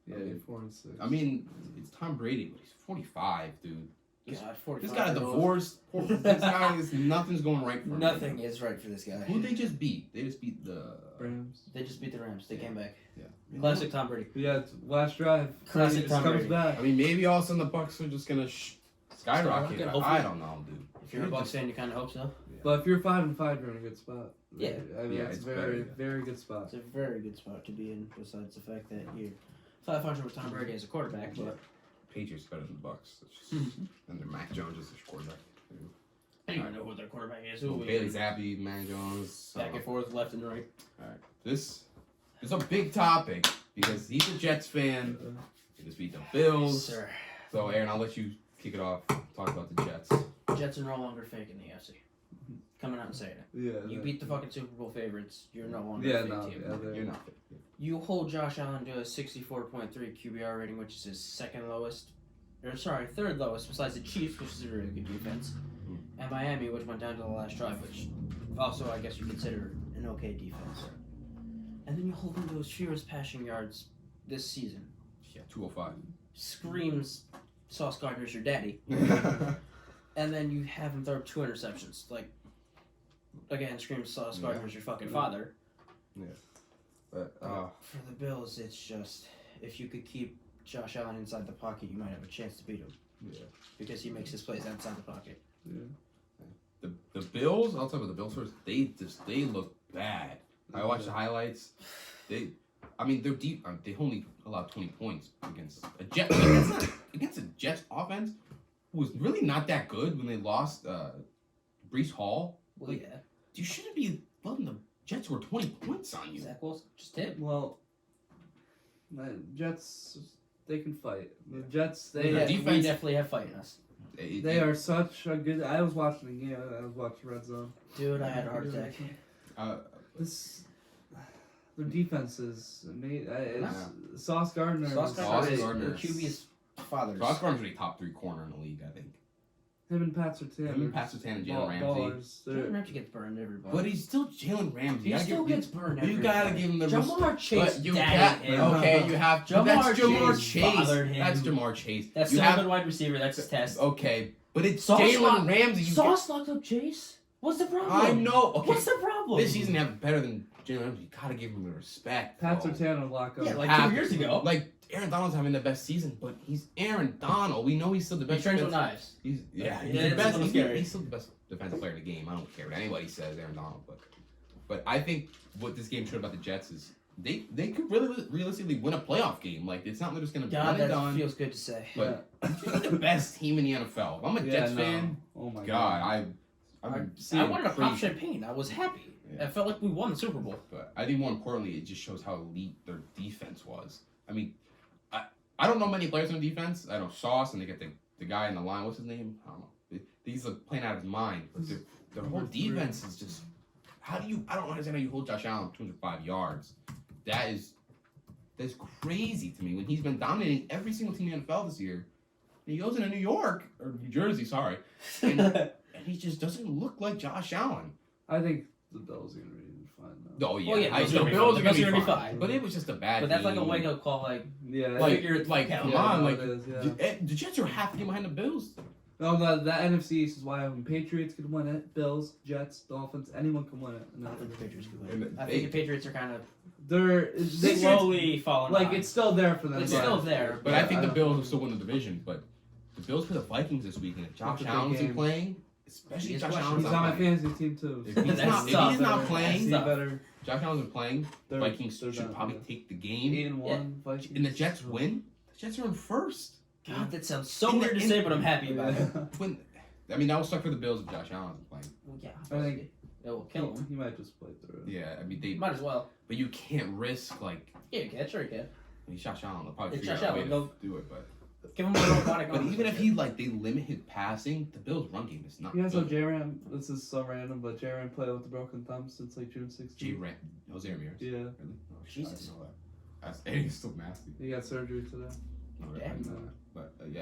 Yeah, you're 4-6. I mean, it's Tom Brady, but he's 45, dude. God, 45. This got a divorce. This guy is nothing's going right for him. Nothing is right for this guy. Who they just beat? They just beat the Rams. They just beat the Rams. They came back. Yeah. Classic Tom Brady. Yeah, it's last drive. Classic He just Tom comes Brady. back. I mean, maybe all of a sudden the Bucs are just gonna skyrocket. Skyrocket, I hopefully. don't know, dude. If you're a Bucs fan, you kind of hope so. But if you're 5-5, you're in a good spot. Yeah. I mean, Yeah, it's it's very, better, yeah. very good spot. It's a very good spot to be in, besides the fact that you're 500 with Tom Brady as a quarterback, but Patriots better than the Bucs. That's just, and their Mac Jones is their quarterback. I don't even know who their quarterback is. Who Well, we Bailey Zappi, Mac Jones. back and forth, left and right. All right, this is a big topic because he's a Jets fan. They just beat the Bills. Sir, So Aaron, I'll let you kick it off. Talk about the Jets. Jets are no longer fake in the AFC. Coming out and saying it. Yeah. You beat the fucking Super Bowl favorites. You're no longer Yeah, a fake no. team. Yeah, they're- You're not. You hold Josh Allen to a 64.3 QBR rating, which is his third lowest, besides the Chiefs, which is a really good defense, and Miami, which went down to the last drive, which also I guess you consider an okay defense. And then you hold him to his fewest passing yards this season. Yeah, 205. Screams, Sauce Gardner's your daddy. And then you have him throw 2 interceptions. Like, again, screams Sauce Yeah. Gardner's your fucking father. But For the Bills, it's just, if you could keep Josh Allen inside the pocket, you might have a chance to beat him. yeah. Because he makes his plays outside the pocket. The Bills, I'll talk about the Bills first. They look bad. I watched the highlights. They're deep. They only allowed 20 points against a Jets. Against a Jets offense who was really not that good when they lost Brees Hall. Well, Like, yeah. you shouldn't be letting the Jets score 20 points on you. Zach Wilson, just hit. Well, the Jets, they can fight. The Jets, We they defense- definitely have fight in us. they are such a good. I was watching the game. I was watching Red Zone. Dude, I had a heart attack. Their defense is amazing. Yeah. Sauce Gardner. Sauce Sauce Gardner is Gardner. their QB's father. Sauce Gardner's really top 3 corner in the league, I think. Him and Pat Surtain. Him and Pat Surtain and Jalen Ramsey. Ballers. Jalen They're- Ramsey gets burned everybody. But he's still Jalen Ramsey. He still gets burned You gotta everybody. give him the Jamar Chase But you daddied him. okay, you have Jamar that's Jamar Chase Chase. bothered him. That's Jamar Chase. That's you still a have good wide receiver. That's his test. okay, but it's Sauce Jalen locked- Ramsey. Sauce locked up Chase. What's the problem? I know. Okay, What's the problem? this season you have better than Jalen Ramsey. You gotta give him the respect. Pat bro. Surtain would lock up. Yeah, like Have 2 years ago. Like Aaron Donald's having the best season, but he's Aaron Donald. We know he's still the He best. trains with defensive- knives. He's he's Yeah, the it's a best. little scary. He's still the best defensive player in the game. I don't care what anybody says, Aaron Donald. But I think what this game showed about the Jets is they could really realistically win a playoff game. Like it's not they're just gonna God, run it that done. feels good to say. But they're the best team in the NFL. If I'm a Jets fan, Oh my God, I'm I wanted to pop crazy. champagne. I was happy. Yeah. I felt like we won the Super Bowl. But I think more importantly, it just shows how elite their defense was. I mean, I don't know many players on defense. I know Sauce, and they get the guy in the line. What's his name? I don't know. He's like playing out of his mind. But their whole defense is just. I don't understand how you hold Josh Allen 205 yards. That is that's crazy to me when he's been dominating every single team in the NFL this year. And he goes into New York or New Jersey, sorry, and he just doesn't look like Josh Allen. I think the Bills are gonna be fine though. Oh yeah, Well, yeah, the Bills are gonna be fine. fine. But it was just a bad. But that's like a game. wake up call. Like, Yeah, Come on, like it is, yeah. the Jets are half a game behind the Bills. No, the NFC East is why Patriots could win it. Bills, Jets, Dolphins, anyone can win it. I don't think the Patriots could And win. I think the Patriots are kind of They slowly falling. like behind. it's still there for them. It's but- still there. But I think the don't Bills think- will still win the division. But the Bills play the Vikings this weekend. If Josh That's a big Allen's game. playing, especially He's if Josh questionable. Allen's He's not on my playing. fantasy team too. If he's That's not, tough. if he's not That's playing, He tough. better. Josh Allen's been playing. They're- Vikings they're should done, probably yeah. take the game. 8-1 Vikings. And the Jets win. The Jets are in first. God, that sounds so In the- weird to in- say, but I'm happy about it. When, I mean, that will suck for the Bills if Josh Allen's playing. Well, yeah, I think it will kill him. he might just play through. Yeah, I mean they. Might as well. But you can't risk like. Yeah, you can. Sure, you can. I mean, Josh Allen. They'll probably It's figure Josh out a way Allen, to do it, but. Give him a robotic But arm. even if he they limit his passing, the Bills' run game is not Yeah, so good. J-Ram, this is so random, but J-Ram played with a broken thumb since like June 16th. Jose Ramirez. Yeah, Really? Oh, shit, Jesus. I didn't know that. And he's still nasty. he got surgery today. Okay. Damn. But but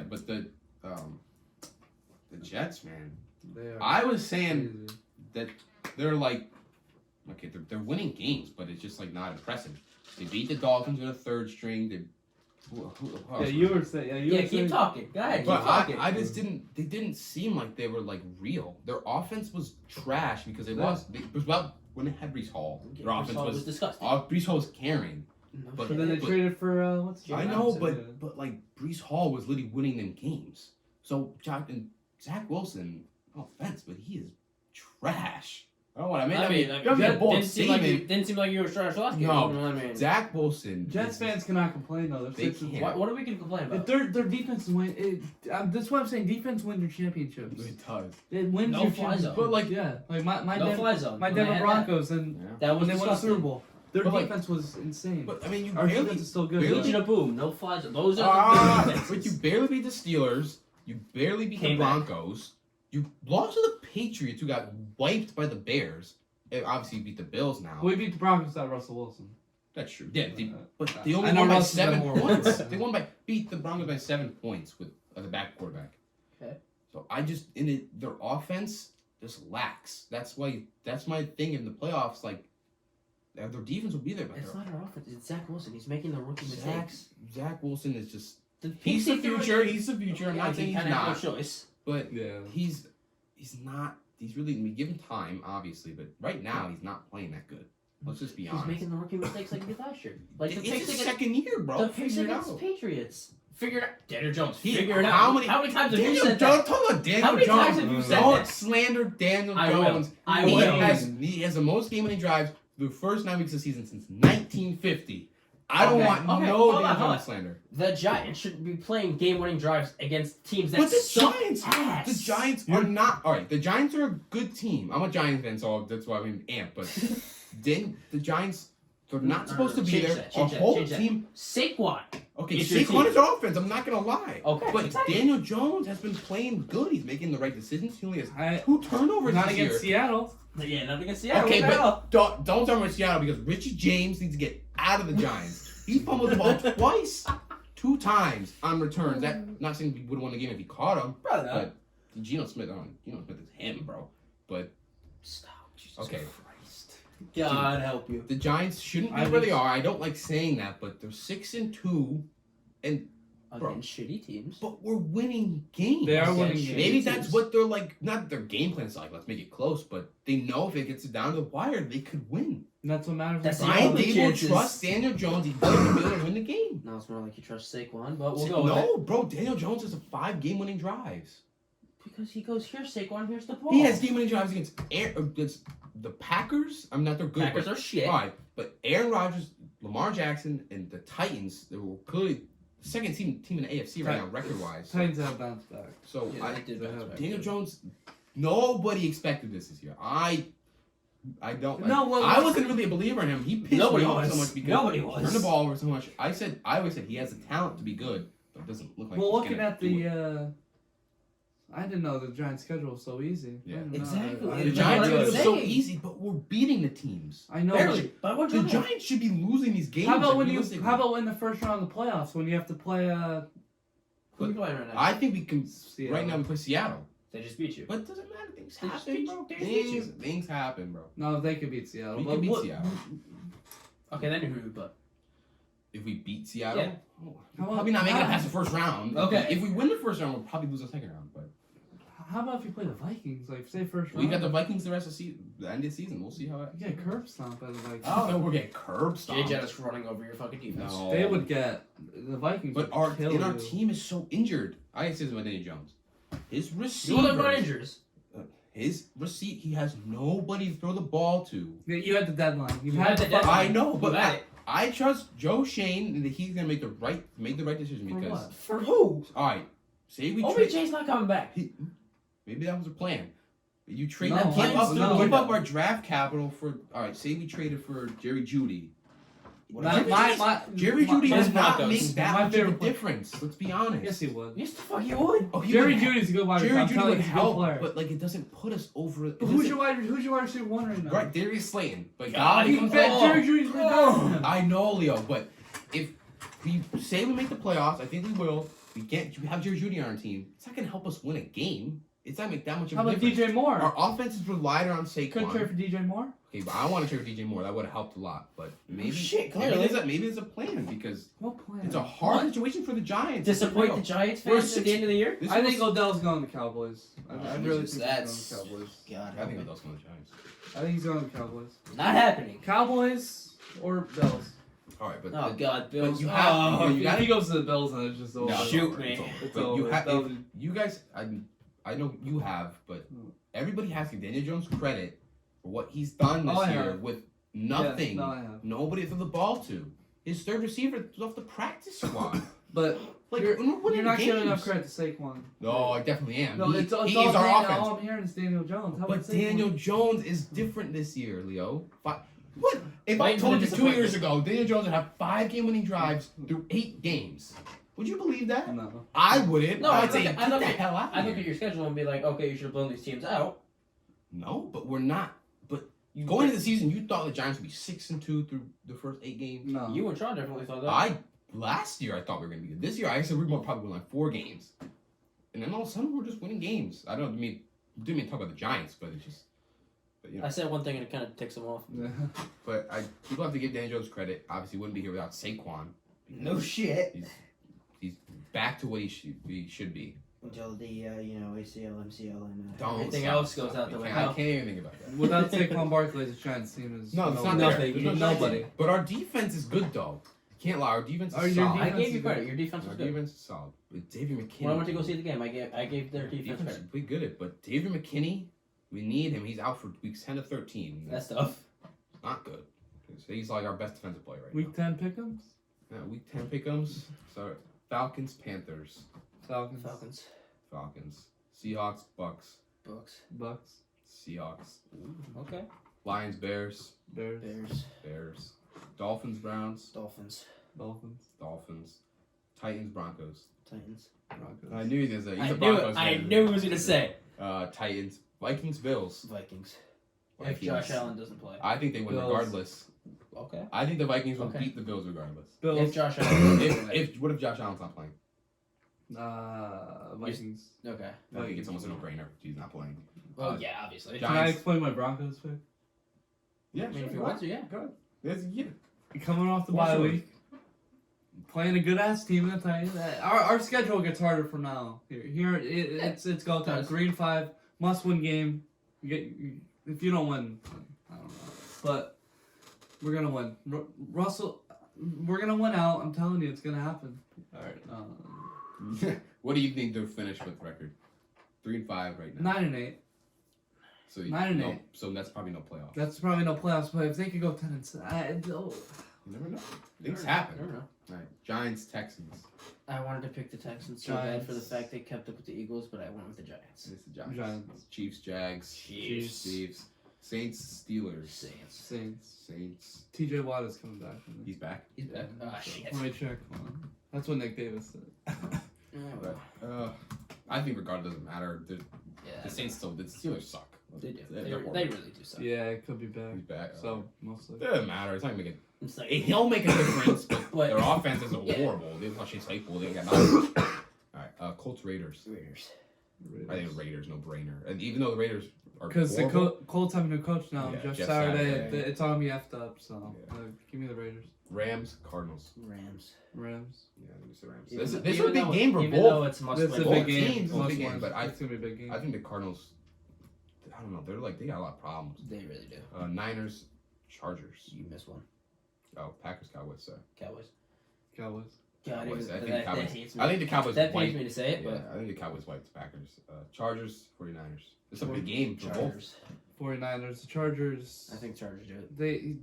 the Jets, man. They are I was saying crazy. that they're like, okay, they're winning games, but it's just like not impressive. They beat the Dolphins with a third string. They, who else? Yeah, you were saying. Yeah, you Yeah, were keep saying. talking. Go ahead, keep But talking. I just didn't. They didn't seem like they were like real. Their offense was trash because they Yeah. lost. It was about when they had Brees Hall. Yeah, Their Brees offense Hall was. disgusting. Brees Hall was carrying. No but But then they But- traded for what's his I name? know, Yeah. but like Brees Hall was literally winning them games. So Zach Wilson, no offense, but he is trash. I don't want to I mean, that be a bold didn't seem like statement. didn't seem like you were trash last game. No, I mean, Zach Wilson. Jets is- fans cannot complain though. They're They 6 can't. what are we gonna complain about? Their defense win. That's what I'm saying. Defense wins your championships. It does. It wins No your fly championships. zone. But like my no Denver, fly zone. my When they Denver had Broncos and Yeah. That when was they won the disgusting. Super Bowl, their But, like- defense was insane. But I mean, you Our barely. defense is still good. barely- though. Legion of Boom, no fly zone. Those are the good defenses. But you barely beat the Steelers. You barely beat Came the back. Broncos. You lost to the Patriots, who got wiped by the Bears. And obviously, you beat the Bills now. We beat the Broncos without Russell Wilson. That's true. Yeah, Uh, but they only I know won by Russ is a 7 horrible points. player. They beat the Broncos by 7 points with as a back quarterback. Okay. So their offense just lacks. That's my thing in the playoffs. Like their defense will be there, but It's their- not our offense. It's Zach Wilson. He's making the rookie mistakes. Zach Wilson is just The he's the safety future. rookie- He's the future. I'm Yeah, not saying he he's kinda had not, no choice. but Yeah. he's not. He's really. I mean, give him time, obviously, but right now he's not playing that good. Let's just be He's honest. making the rookie mistakes like he did last year. Like the It's picks his against second year, bro. the picks Figure it against out. Patriots. Figure it out. Daniel Jones. He- Figure it out. how many- times have you Daniel said Jones. that? Talk about Daniel How many Jones. times have you said Don't that? slander Daniel I will. Jones. I he will. has the most game-winning drives the first 9 weeks of the season since 1950. I don't Okay, want okay, no hold Daniel on, hold Jones on. slander. The Giants shouldn't be playing game-winning drives against teams that But the suck Giants, ass. the Giants are not. All right, the Giants are a good team. I'm a Giants fan, so that's why I'm amped. But then the Giants, they're not supposed to be Change there. that, Our change that, whole change that. team. Saquon. Okay, It's your Saquon team. is offense. I'm not gonna lie. Okay, But exactly. Daniel Jones has been playing good. He's making the right decisions. He only has I, 2 turnovers not this against year. Seattle. Yeah, not against Seattle. Okay, What the but hell? don't tell me about Seattle because Richie James needs to get out of the Giants. He fumbled the ball twice, 2 times on returns. That not saying we would have won the game if he caught him. Probably not. But Geno Smith is him, bro. But Stop. Jesus Okay. Christ. God help you. the Giants shouldn't be I where they wish- are. I don't like saying that, but they're 6-2, and Bro. Against shitty teams. but we're winning games. They are Yeah, winning shit. games. Maybe that's what they're like. Not their game plan is like. Let's make it close, but they know if it gets down to the wire, they could win. And that's what matters. That's the Brian only Dable chances. trusts Daniel Jones. He's going to be able to win the game. Now it's more like you trust Saquon, but we'll go with it. No, bro. Daniel Jones has 5 game-winning drives. Because he goes, here's Saquon, here's the ball. He has game-winning drives against the Packers. I'm not. They're good. Packers but, are shit. all right, but Aaron Rodgers, Lamar Jackson, and the Titans. They were clearly the second team in the AFC right now, record-wise. Titans have bounced back. So Yeah, they did bounce back. Daniel Jones. Nobody expected this year. I don't. No, well, I wasn't really a believer in him. He pissed Nobody me off was. so much because Nobody he was. turned the ball over so much. I always said he has the talent to be good, but it doesn't look like. Well, he's looking gonna at do the it. I didn't know the Giants' schedule was so easy. Yeah. I didn't know. Exactly. I The didn't Giants know what are I'm so saying. easy, but we're beating the teams. I know. Barely. By one The time. Giants should be losing these games. How about like, when you? realistically. How about in the first round of the playoffs when you have to play? Who are you playing right now? I think we can. Seattle. Right now, we play Seattle. They just beat you. But it doesn't matter. Things They just happen, beat bro. you. They just beat you. Things happen, bro. No, they could beat Seattle. We but can beat what- Seattle. Okay, then who do we play? If we beat Seattle, Yeah. we're probably not making it past the first round. Okay. If we win the first round, we'll probably lose the second round. But How about if you play the Vikings? Like, say first round. we got the Vikings the rest of the end of the season. We'll see how it. You get curb stomp by the Vikings. I don't know. We're getting curb stomped. Jay Jettis running over your fucking defense. No. They would get the Vikings. But would kill our you. team is so injured. I can say this about Danny Jones. His You want receivers. to run injuries? He has nobody to throw the ball to. Yeah, you had the deadline. You You had had the the deadline. I know, but You had it. I trust Joe Shane and that he's gonna make the right decision For because what? For who? all right, say we trade. OBJ's not coming back. Maybe that was a plan. You trade No, that, no. give up our draft capital for. All right, say we traded for Jerry Judy. Jerry Judy my does not Broncos. make that My much of a favorite player. difference. Let's be honest. Yes, he would. Yes, the fuck you would. Oh, he Jerry would Judy's a good wide receiver. Jerry I'm Judy telling would you, he's a good help, player. but like it doesn't put us over. It Who's your wide receiver one right now? right? Darius Slayton, but God, God, he comes bet along. Jerry Judy's way better than him. I know, Leo, but if we say we make the playoffs, I think we will. We have Jerry Judy on our team. It's not gonna help us win a game. It's not gonna make that much of How a about difference. DJ Moore? Our offense is relied on Could Saquon. trade for DJ Moore? Okay, but I want to trade for DJ Moore. That would have helped a lot. But maybe, Shit, maybe clearly. there's a plan because What plan? it's a hard situation for the Giants. Disappoint the Giants We're fans at the end of the year? This I was- think Odell's going to the Cowboys. I really think That's- he's going to the Cowboys. God, I think Odell's going to the Giants. I think he's going to the Cowboys. not happening. Cowboys or Bills? All right, but Oh God, Bills. you have- Oh, you If gotta- he goes to the Bills, then it's just over. No, Shoot it's me. over. It's But over. you have, That if would- you guys, I know you have, but everybody has to give Daniel Jones credit for what he's done this Oh, I year have. with nothing. Yeah, no, I have. Nobody to throw the ball to. His third receiver was off the practice squad. But Like you're, when we're winning you're not giving games. enough credit to Saquon. No, I definitely am. No, he, it's all he is our Dan- offense. All I'm hearing is Daniel Jones. How But about Saquon? Daniel Jones is different this year, Leo. What? If I Wait for told the you 2 disappointment. years ago Daniel Jones would have 5 game-winning drives through 8 games, would you believe that? No. I wouldn't. No, I'd I say, look at- get I look the at- hell out I of look here. at your schedule and be like, okay, you should have blown these teams out. No, but we're not. But going into the season, you thought the Giants would be 6-2 through the first 8 games. No. You and Sean definitely thought that. Last year I thought we were gonna be good. This year I said we were probably win like 4 games, and then all of a sudden we're just winning games. I didn't mean to talk about the Giants, but it's just. But, you know. I said one thing and it kind of ticks them off. But people have to give Daniel Jones credit. Obviously, wouldn't be here without Saquon. No shit. He's back to what he should be. Until the ACL, MCL, and Don't everything stop, else goes stop. out the I window. can't even think about that. Without Saquon Barkley, the Giants team is No, it's not there. nothing. There's no Nobody. But our defense is good though. Can't lie. Our defense Our- is your solid. I defense gave you is credit. good. Your defense Our was good. defense is solid. But David McKinney. When I went to go see the game, I gave their defense defense is credit. pretty good at. But David McKinney, we need him. He's out for weeks 10 to 13. That's tough. not good. He's like our best defensive player right Week 10 pick'ems? now. Week 10 pick'ems. So Falcons, Panthers, Falcons. Falcons, Seahawks, Bucs, Bucks. Seahawks, Okay. Lions, Bears, Bears. Dolphins, Browns, Dolphins. Dolphins, Titans, Broncos. Titans. Broncos. I knew he was. He's I a knew Broncos it. I fan. knew he was gonna say Titans, Vikings, Bills. Vikings. Vikings. If Josh Allen doesn't play. I think they win Bills. regardless. Okay. I think the Vikings will Okay. beat the Bills regardless. Bills. If Josh Allen. What if Josh Allen's not playing? Vikings. Okay. I think it's almost a no-brainer. He's not playing. Well, yeah, obviously. Gi- Can I Giants. explain my Broncos pick? Yeah, I mean, if you want to, yeah. Yeah. Coming off the For bye sure. week, playing a good ass team in the Titans. Our schedule gets harder from now. It's go time. Does. 3-5, must win game. If you don't win, I don't know. But we're gonna win. Russell, we're gonna win out. I'm telling you, it's gonna happen. All right. What do you think they'll finish with record? 3-5 right now. 9-8. So 9-8. So that's probably no playoff. That's probably no playoffs. But if they could go 10-7, You never know. Things Never happen. know. All right. Giants, Texans. I wanted to pick the Texans so bad Giants. for the fact they kept up with the Eagles, but I went with the Giants. It's the Giants. Giants. Chiefs, Jags. Chiefs. Saints, Steelers. Saints. Saints. TJ Watt is coming back. He's back. He's back. Ah, shit. Let me check. Hold on. That's what Nick Davis said. Oh, But, well. I think regardless doesn't matter. The Yeah. Saints still, the Steelers suck. They do. They're They horrible. really do suck. Yeah, it could be back. He's back. So mostly. It doesn't matter. It's not gonna make It's like, he'll make a difference, but their offense is Yeah. horrible. They watch Chase Claypool. They got nothing. All right, Colts Raiders. I think Raiders, no brainer. And even though the Raiders are Because the horrible, Colts have a new coach now, Yeah, Jeff Jeff Saturday. Saturday. It's on me effed up. So Yeah. give me the Raiders. Rams, Cardinals. Rams. Rams. Yeah, I think it's the Rams. Even This is even a big though- game for Even though both. it's must This is a win. big Both game. teams, it's a big game, Most but it's gonna be a big game. I think the Cardinals. I don't know. They got a lot of problems. They really do. Niners, Chargers. You missed one. Oh, Packers, Cowboys. Cowboys. Cowboys. God, Cowboys. even, I think that Cowboys. hates me. I think the Cowboys. That wipe. pains me to say it, Yeah, but I think the Cowboys wiped the Packers. Chargers, 49ers. It's a big game for both. Chargers. 49ers. The Chargers. I think Chargers do it.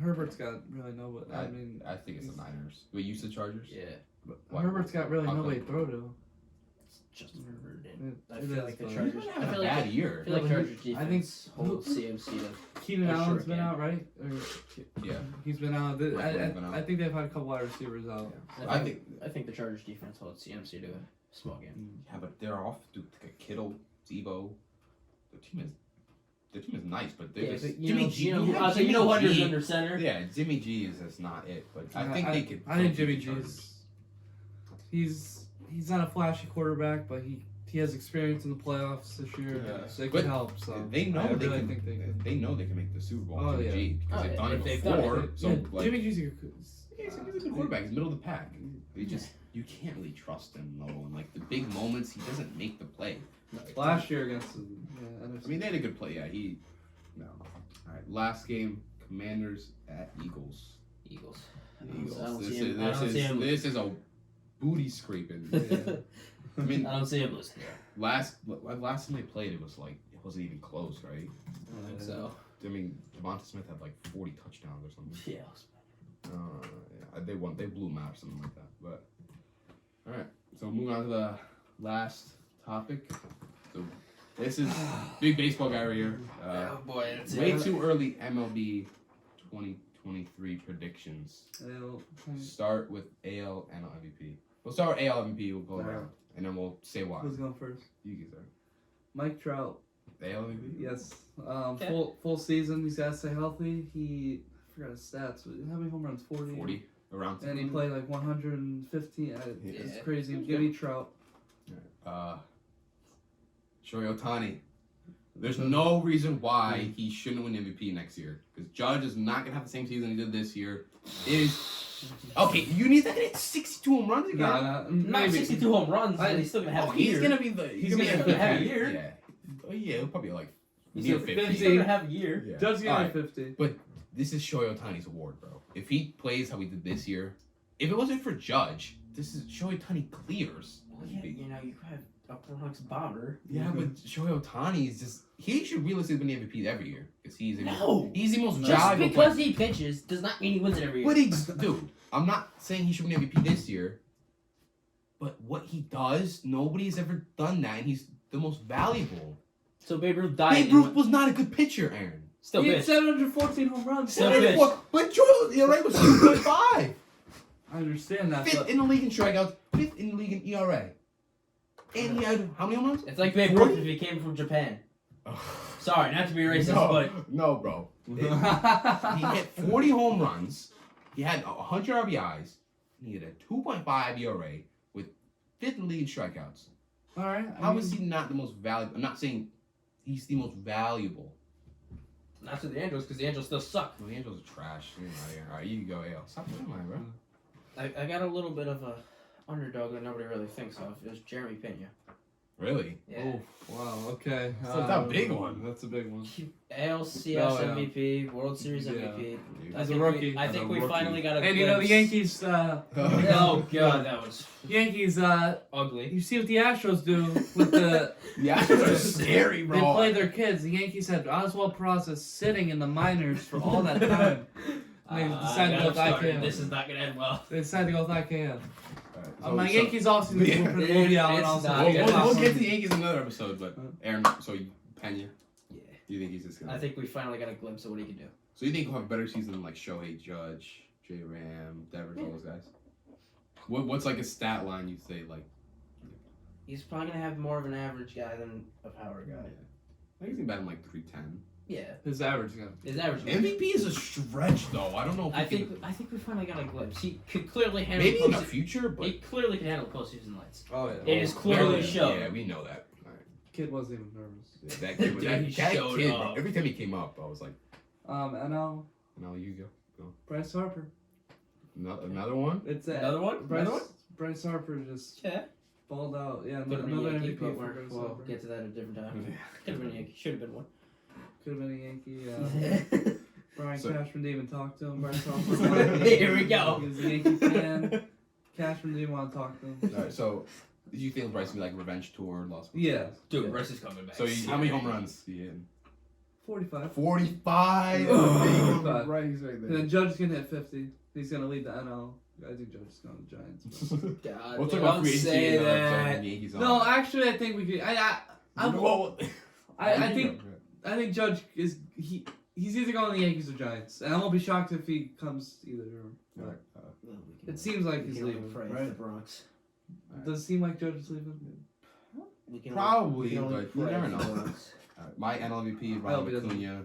Herbert's got really nobody. I mean, I think it's the Niners. Wait, you said Chargers? Yeah. Why? Herbert's got really How nobody come? to throw to. Justin Herbert did. It- I it feel is, like the but- Chargers. He's I having a feel like bad year. I feel like No, Chargers I think- defense holds CMC to. Keenan Oh, sure Allen's been can. out, right? Or, Yeah. He's been out. Michael Williams been out. I think they've had a couple wide receivers out. I think. I think the Chargers defense holds CMC to a small game. Yeah, but they're off. Dude, like Kittle, Debo. Their team is nice, but they're just Jimmy G. You you know, have you know Jimmy Hunter's G. under center. Yeah, Jimmy G is that's not it, but I think they could. I think still Jimmy beat the Chargers. G's. He's not a flashy quarterback, but he has experience in the playoffs this year, Yeah. so it But could help. So They know I they really can. think they can. They know they can make the Super Bowl. Oh, Jimmy yeah. G, because Oh, they've yeah, done it they've done before. it. So Yeah, like, Jimmy G's a good. he's a good quarterback. He's middle of the pack. They just you can't really trust him though. And like the big moments, he doesn't make the play. Last year against the I mean, they had a good play. Yeah, no. All right, last game: Commanders at Eagles. Eagles. Eagles. I don't This see is him. I don't see him. this is a booty scraping. I mean, I don't see him losing. last time they played, it wasn't even close, right? I don't think so. I mean, Devonta Smith had like 40 touchdowns or something. Yeah. Yeah, they won. They blew him out or something like that. But all right, so moving on to the last topic. So this is big baseball guy right here. Oh boy, that's Way it. too early MLB 2023 predictions. Start with AL and MVP. We'll start with AL MVP. We'll go around, and then we'll say why. Who's going first? You can start. Mike Trout. AL MVP. Yes. Okay. Full season. He's got to stay healthy. I forgot his stats. But how many home runs? 40. 40 around. And he played like 115. It's Yeah. crazy. Give me Trout. Shohei Ohtani. There's no reason why he shouldn't win MVP next year. Because Judge is not gonna have the same season he did this year. Okay, you need to hit 62 home runs again. Not Maybe. 62 home runs, but he's still gonna have a he's year. gonna be He's gonna have a year. Yeah. Oh yeah, he'll probably like He's near still 50. he's still gonna have a year. Yeah. Judge All gave right. me 50. But this is Shohei Ohtani's award, bro. If he plays how he did this year, if it wasn't for Judge, this is Shohei Ohtani clears. Well, yeah, you know, you have a Bronx bomber. Yeah, but Shohei Ohtani is just he should realistically win the MVP every year because he's the No. he's the most Just valuable because player. he pitches does not mean he wins it every year. But he's dude, I'm not saying he should win MVP this year, but what he does, nobody's ever done that, and he's the most valuable. So Babe Ruth died. Babe Ruth was not a good pitcher, Aaron. Still He had pitched. 714 home runs. Still pitched. But Joel ERA was 2.5. I understand that. Fifth But in the league in strikeouts, fifth in the league in ERA. And he had how many home runs? It's like Babe Ruth if he came from Japan. Sorry, not to be racist, no, bro. He hit 40 home runs. He had 100 RBIs. And he had a 2.5 ERA with fifth in the league in strikeouts. all right. How is he not the most valuable? I'm not saying he's the most valuable. not to the Angels because the Angels still suck. Well, the Angels are trash. Get him out of here. All right, you can go AL. Stop doing mine, bro. I got a little bit of a underdog that nobody really thinks of. It was Jeremy Pena. Really? Yeah. Oh, wow. Okay. So that's a big one. That's a big one. ALCS Oh, yeah. MVP, World Series Yeah. MVP. As a rookie. I think As a we rookie. finally got a And you know the glimpse. Yankees. Oh god, that was Yankees. ugly. You see what the Astros do with the. The Astros are scary, They bro. play their kids. The Yankees had Oswald Peraza sitting in the minors for all that time. They decided to go with IKM. This is not gonna end well. They decided to go with IKM. So- My so- Yankees offseason Yeah. will be out and It's also. not We'll, Yeah. we'll get to the Yankees in another episode, but Aaron, so Pena, Yeah. do you think he's just gonna? I think we finally got a glimpse of what he can do. So you think he'll have a better season than like Shohei, Judge, J Ram, Devers, all those guys? What's like a stat line you'd say like? He's probably gonna have more of an average guy than a power guy. I think he's batting like 310. Yeah, His average is gonna. his average. MVP is a stretch though. I don't know if I he think we finally got a glimpse. He could clearly can, handle. maybe in the postseason- future, but He clearly can handle postseason lights. oh It is clearly shown. Yeah, we know that. All right. Kid wasn't even nervous. Yeah, that kid, Dude, that, he that showed kid, up. every time he came up, I was like, NL no, you go. Bryce Harper. Another one? It's Another one? Bryce, Another one? Bryce Harper just Yeah. balled out. Yeah, Could have been a another Yankee, MVP but for Bryce we'll Harper. get to that at a different time. Could have been a Yankee. Should have been one. Could have been a Yankee. Brian So- Cashman didn't even talk to him. Bryce Harper. Here we go. He was a Yankee fan. Cashman didn't want to talk to him. All right, so do you think Bryce will be like revenge tour, Las Vegas? Yeah. Dude, Yeah. Bryce is coming back. So how many home runs? Yeah. 45. 45. Ugh. Bryce right And then Judge is gonna hit 50. He's gonna lead the NL. I think Judge is going to the Giants. But... God, We'll talk dude, about don't free agency say and that. Yankees. No, actually, I think we could. I think Judge is he's either going to the Yankees or Giants, and I won't be shocked if he comes either. All right, It seems like he's leaving, The right? Bronx. Does it seem like Judge is leaving? We can Probably, we can only but you pray never for the know. Bronx. my NLVP is I hope Ronald he doesn't. Acuna.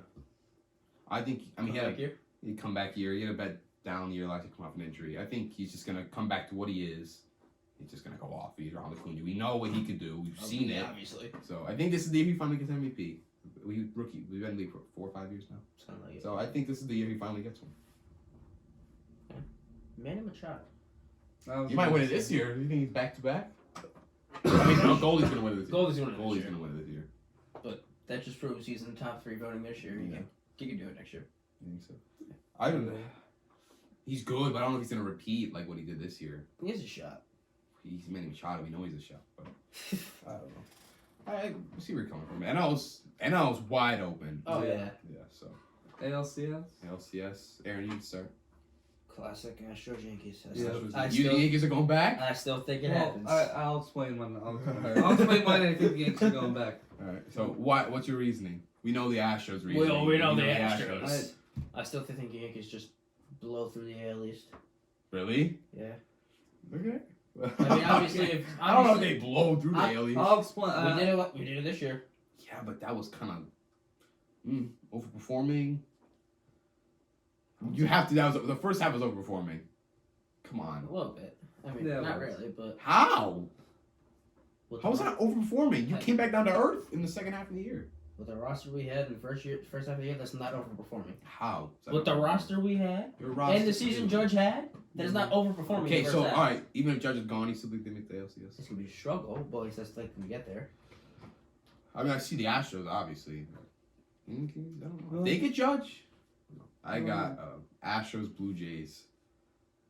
I think. I mean, he had Back here? a comeback year. He had a bet down year last year, come off an injury. I think he's just gonna come back to what he is. He's just gonna go off. He's Ronald Acuna. We know what he could do. We've seen it. Obviously. So I think this is the year he finally gets MVP. We've been in the league for 4 or 5 years now. Sound like it. So I think this is the year he finally gets one. Man him a shot. You might win it this year. You think he's back to back? I mean, no, Goldie's gonna win it this year. Goldie's gonna win it this Goldie's year. gonna win it this year. That just proves he's in the top 3 voting this year. He can do it next year. I think so. I don't know. He's good, but I don't know if he's gonna repeat like what he did this year. He has a shot. He's made him a shot. We know he's a shot, but I don't know. I see where you're coming from. NL's wide open. Oh yeah. Yeah. So ALCS? LCS. Aaron, you start. Classic Astros Yankees. Yeah. You think Yankees are going back? I still think it Well, happens. I'll explain when. I'll explain why I think the Yankees are going back. All right. So what's your reasoning? We know the Astros reasoning. We know the Astros. I- I still think the Yankees just blow through the AL East. Really? Yeah. Okay. I mean, obviously, I don't know if they blow through the AL East. I'll explain. we did it this year. Yeah, but that was kind of overperforming. You have to. That was the first half was overperforming. Come on. A little bit. I mean, Yeah, not it was. really, but. How? With How was the, that overperforming? You came back down to earth in the second half of the year. with the roster we had in the first half of the year, that's not overperforming. How? With the roster we had Your roster. and the season Judge had, that is not overperforming. Okay, in the so first half. all right. Even if Judge is gone, you still think they make the LCS? It's gonna be a struggle, but at least that's like when we get there. I mean, I see the Astros obviously. Yankees, I don't know. Well- They get Judge. I got Astros, Blue Jays.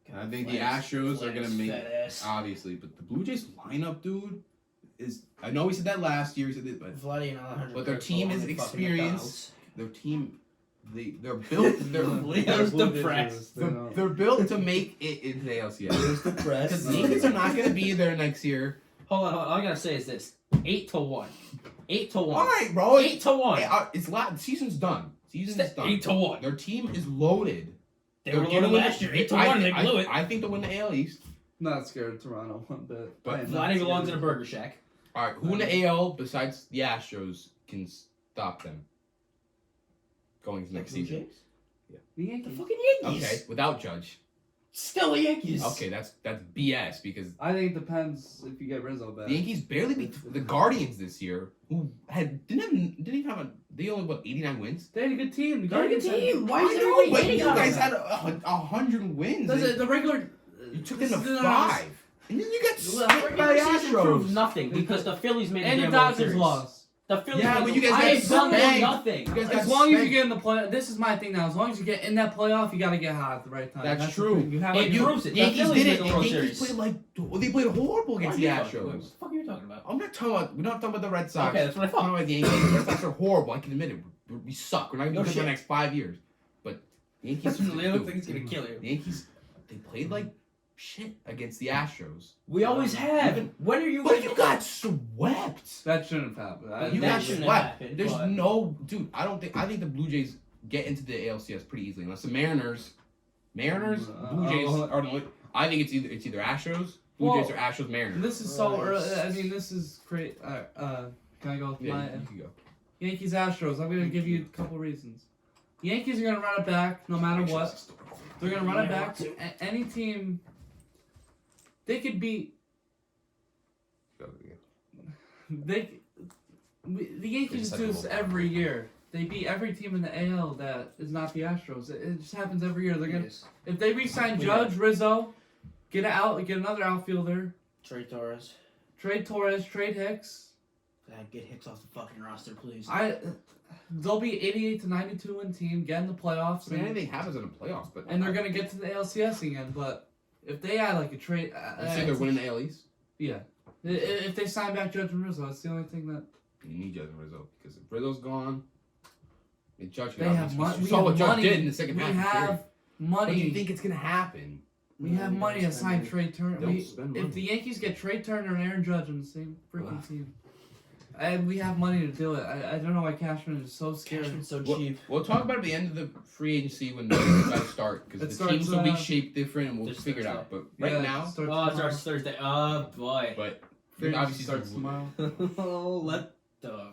And I think the Astros are gonna make obviously, but the Blue Jays lineup, dude, is. I know we said that last year. We said it, but Vladdy and Alejandro. But their team is Fucking experienced. their team, they're built. Leo's depressed. They're built to make it into the LCS. McDonald's. Because Depressed. the Yankees are not going to be there next year. Hold on. All I gotta say is this: 8-1. 8-1. All right, bro. 8-1. It's season's done. Season's done. 8-1. Their team is loaded. They were They're loaded gonna last year. win- 8-1. They blew it. I think they'll win the AL East. Not scared of Toronto one bit. But I am not Vladdy belongs in scared. a burger shack. All right, who in the AL besides the Astros can stop them going to next Blue season? Jays? The The Yankees. fucking Yankees. Okay, without Judge. Still the Yankees. Okay, that's BS because I think it depends if you get Rizzo back. the Yankees barely beat the Guardians this year, who didn't even have a. They only 89 wins. They had a good team. The They're a good Guardians had- team. Why I is know, everybody but hating you on guys them? had 100 wins. Does it, the regular. You took them to this is 5, and then you got Well, smacked by the regular season proved Astros. nothing because the Phillies made And the the damn World Dodgers Series. lost. The Phillies. Yeah, made but the- you guys I got have done spanked. nothing. You guys got As long as you spanked. get in the play, this is my thing now. As long as you get in that playoff, you gotta get hot at the right time. That's the true. thing. You have It to. proves it. The Yankees Phillies did made it. the And World Yankees Series. played they played horrible against the What Astros. the fuck are you talking about? I'm not talking about. We're not talking about the Red Sox. Okay, that's what I I'm talking thought. about the Yankees. The Red Sox are horrible. I can admit it. We suck. We're not No going to be good for shit. the next 5 years. But Yankees. Leo thinks he's gonna kill you. The Yankees. They played like shit against the Astros. We always have. Even- When are you? But you got swept. That shouldn't have happened. You that got shouldn't have swept. happened, There's but- no dude. I think the Blue Jays get into the ALCS pretty easily unless the Mariners, Blue Jays are the only. I think it's either Astros Blue Jays or Astros, Mariners. This is so early. I mean, this is great. Can I go with Yeah, my you can go. Yankees Astros? I'm gonna give you a couple reasons. Yankees are gonna run it back no matter what. They're gonna run it back. Any team. They could beat. The Yankees do this every year. They beat every team in the AL that is not the Astros. It just happens every year. They're gonna if they re-sign Judge, Rizzo, get another outfielder, Trade Torres. trade Hicks. Get Hicks off the fucking roster, please. They'll be 88 to 92 win team, get in the playoffs. I mean, anything happens in the playoffs, but and they're gonna get to the ALCS again. But if they add like a trade, you say they're winning the AL East. Yeah, if they sign back Judge and Rizzo, that's the only thing that You need Judge and Rizzo because if Rizzo's gone, Judge. They have money. We saw what Judge did in the second half. We have money. What do you think it's gonna happen? We have money to sign Trey Turner. Don't spend money. If the Yankees get Trey Turner and Aaron Judge on the same freaking team, and we have money to do it. I don't know why Cashman is so scared. Cashman's so cheap. We'll talk about it at the end of the free agency when the guys start because the teams will be shaped different and we'll figure it out. But right now, it starts Thursday. Oh boy. But obviously starts tomorrow. Let the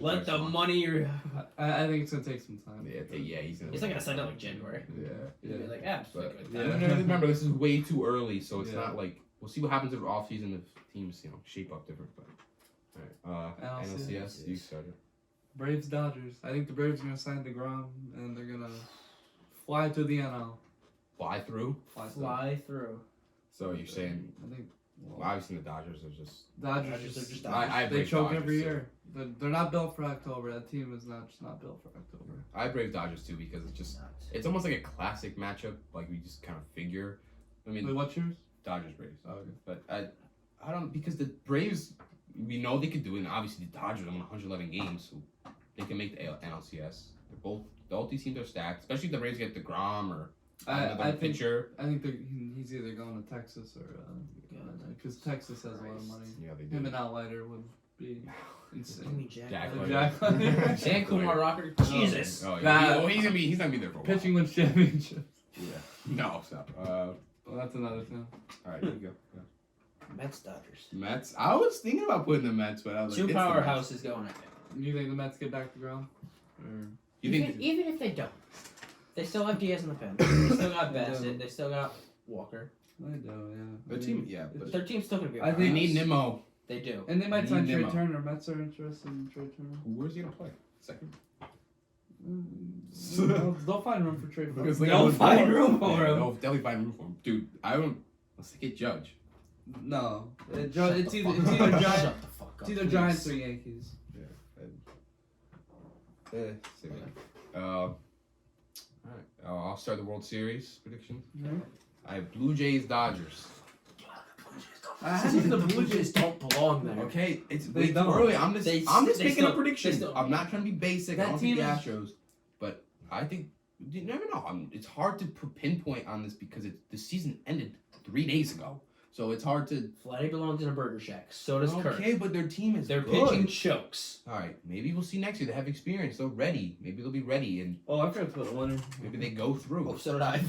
let the money. I think it's gonna take some time. Yeah, he's not gonna sign up like January. Yeah. Like remember, this is way too early, so it's not like we'll see what happens in the off season if teams shape up different. But all right, NLCS, you started. Braves Dodgers. I think the Braves are gonna sign DeGrom and they're gonna fly to the NL. Fly through. So you're saying? I think. Well, obviously the Dodgers are just. Dodgers are just. They choke Dodgers, every year. They're not built for October. That team is not built for October. I brave Dodgers too because it's almost like a classic matchup. Like we just kind of figure. I mean, wait, what's yours? Dodgers Braves. Oh, okay. But I don't because the Braves we know they could do it, and obviously the Dodgers are on 111 games, so they can make the NLCS. Both these teams are stacked, especially if the Braves get DeGrom or another pitcher. I think he's either going to Texas or because Texas has a lot of money. Yeah, they do. Him and Outlighter would be insane. Jack Sam Kumar Rocker. Jesus. Oh, yeah. He's not gonna be there for a while. Pitching wins championships. Yeah. No, stop. Well, that's another thing. All right, here you go. Yeah. Mets Dodgers. Mets. I was thinking about putting the Mets, but I was like, two powerhouses going. I think. You think the Mets get back to ground? Or even if they don't, they still have Diaz in the pen. They still got Bassett. They still got Walker. I do, yeah. Their team, but their team's still gonna be. They need Nimmo. They do, and they might sign Trey Turner. Mets are interested in Trey Turner. Where's he gonna play? Second. They'll find room for Trey Turner. They'll find room for him. They'll definitely find room for him, dude. Let's get Judge. No, it's either Giants or Yankees. All right. I'll start the World Series prediction. Mm-hmm. I have Blue Jays Dodgers. The Blue Jays don't belong there. Okay, it's way too early. I'm just making a prediction. I'm not trying to be basic. I don't think the Astros, but I think you never know. It's hard to pinpoint on this because the season ended 3 days ago. So it's hard to. Vladdy belongs in a burger shack. So does Kirk. Okay, but their team is Their good. pitching chokes. All right, maybe we'll see next year. They have experience. They're ready. Maybe they'll be ready, and I forgot to put a winner. maybe they go through. Oh, so did I.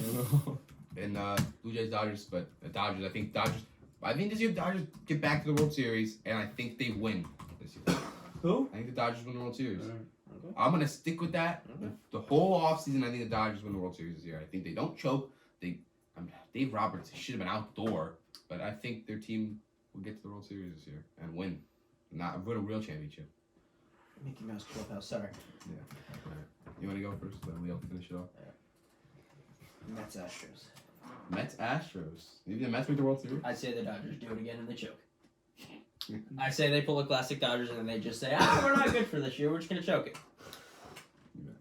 And Blue Jays, Dodgers, but the Dodgers. I think this year Dodgers get back to the World Series, and I think they win this year. Who? I think the Dodgers win the World Series. Okay. I'm gonna stick with that. Okay. The whole offseason, I think the Dodgers win the World Series this year. I think they don't choke. Dave Roberts should have been outdoor, but I think their team will get to the World Series this year and win, not win a real championship. Mickey Mouse Clubhouse. Sorry. Yeah. All right. You want to go first? Then we'll finish it off. Mets Astros. Mets Astros. Maybe the Mets make the World Series. I'd say the Dodgers do it again and they choke. I say they pull a classic Dodgers and then they just say, we're not good for this year. We're just gonna choke it. Yeah.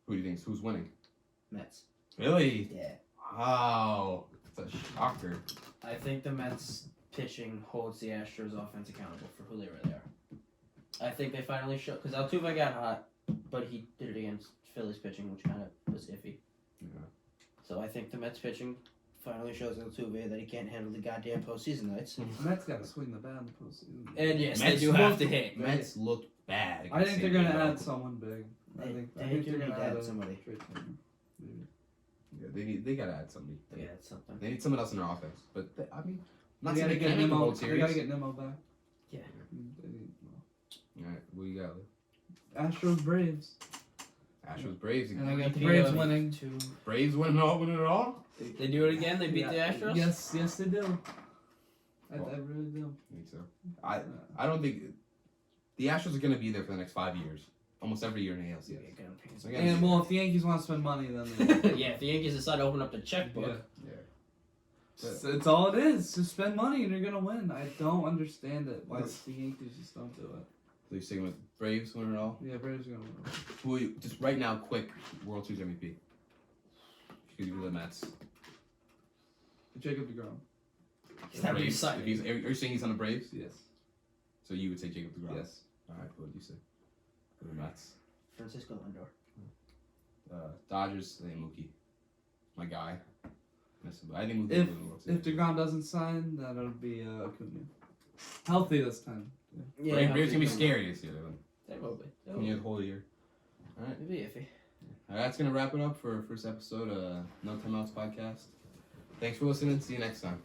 Who do you think? Who's winning? Mets. Really? Yeah. Wow. That's a shocker. I think the Mets pitching holds the Astros offense accountable for who they really are. I think they finally show because Altuve got hot, but he did it against Phillies pitching, which kind of was iffy. Yeah. So I think the Mets pitching finally shows Altuve that he can't handle the goddamn postseason nights. Mets got to swing the bat in the postseason. And yes, Mets they do have to hit. Mets looked bad. I think they're going to add someone big. I think do they're need going to add somebody. Maybe. Yeah, they gotta add somebody. Yeah, it's something. They need someone else in their offense. But I mean, not They saying gotta they get can't make the Nimmo. World They Series. gotta get Nimmo back. Yeah. All right, what you got? Lou? Astros Braves. Astros Braves. And I got the MVP Braves of winning. Braves winning it all. They do it again. They beat the Astros. Yes, they do. I Well, really do. I think so. I don't think the Astros are gonna be there for the next 5 years. Almost every year in the ALCS. So again, And well, if the Yankees want to spend money, then they Yeah, if the Yankees decide to open up the checkbook. yeah. It's all it is. Just spend money and you're gonna win. I don't understand it. Why the Yankees just don't do it. So you're sticking with Braves winning it all? Yeah, Braves are gonna win. Who are you, just right now, quick, World Series MVP? Because you the Mets. Jacob DeGrom. Is that what you're Braves. saying? Are you saying he's on the Braves? Yes. So you would say Jacob DeGrom? Yes. All right, what would you say? For the Mets. Francisco Lindor. Dodgers, they Mookie. My guy. I think Mookie If will win the World Series. DeGrom doesn't sign, then it'll be Acuna. Healthy this time. Yeah, Braves gonna be scary this year. They will be. They will When be. you the whole year. All right. It'll be iffy. All right, that's gonna wrap it up for our first episode of No Timeouts podcast. Thanks for listening. See you next time.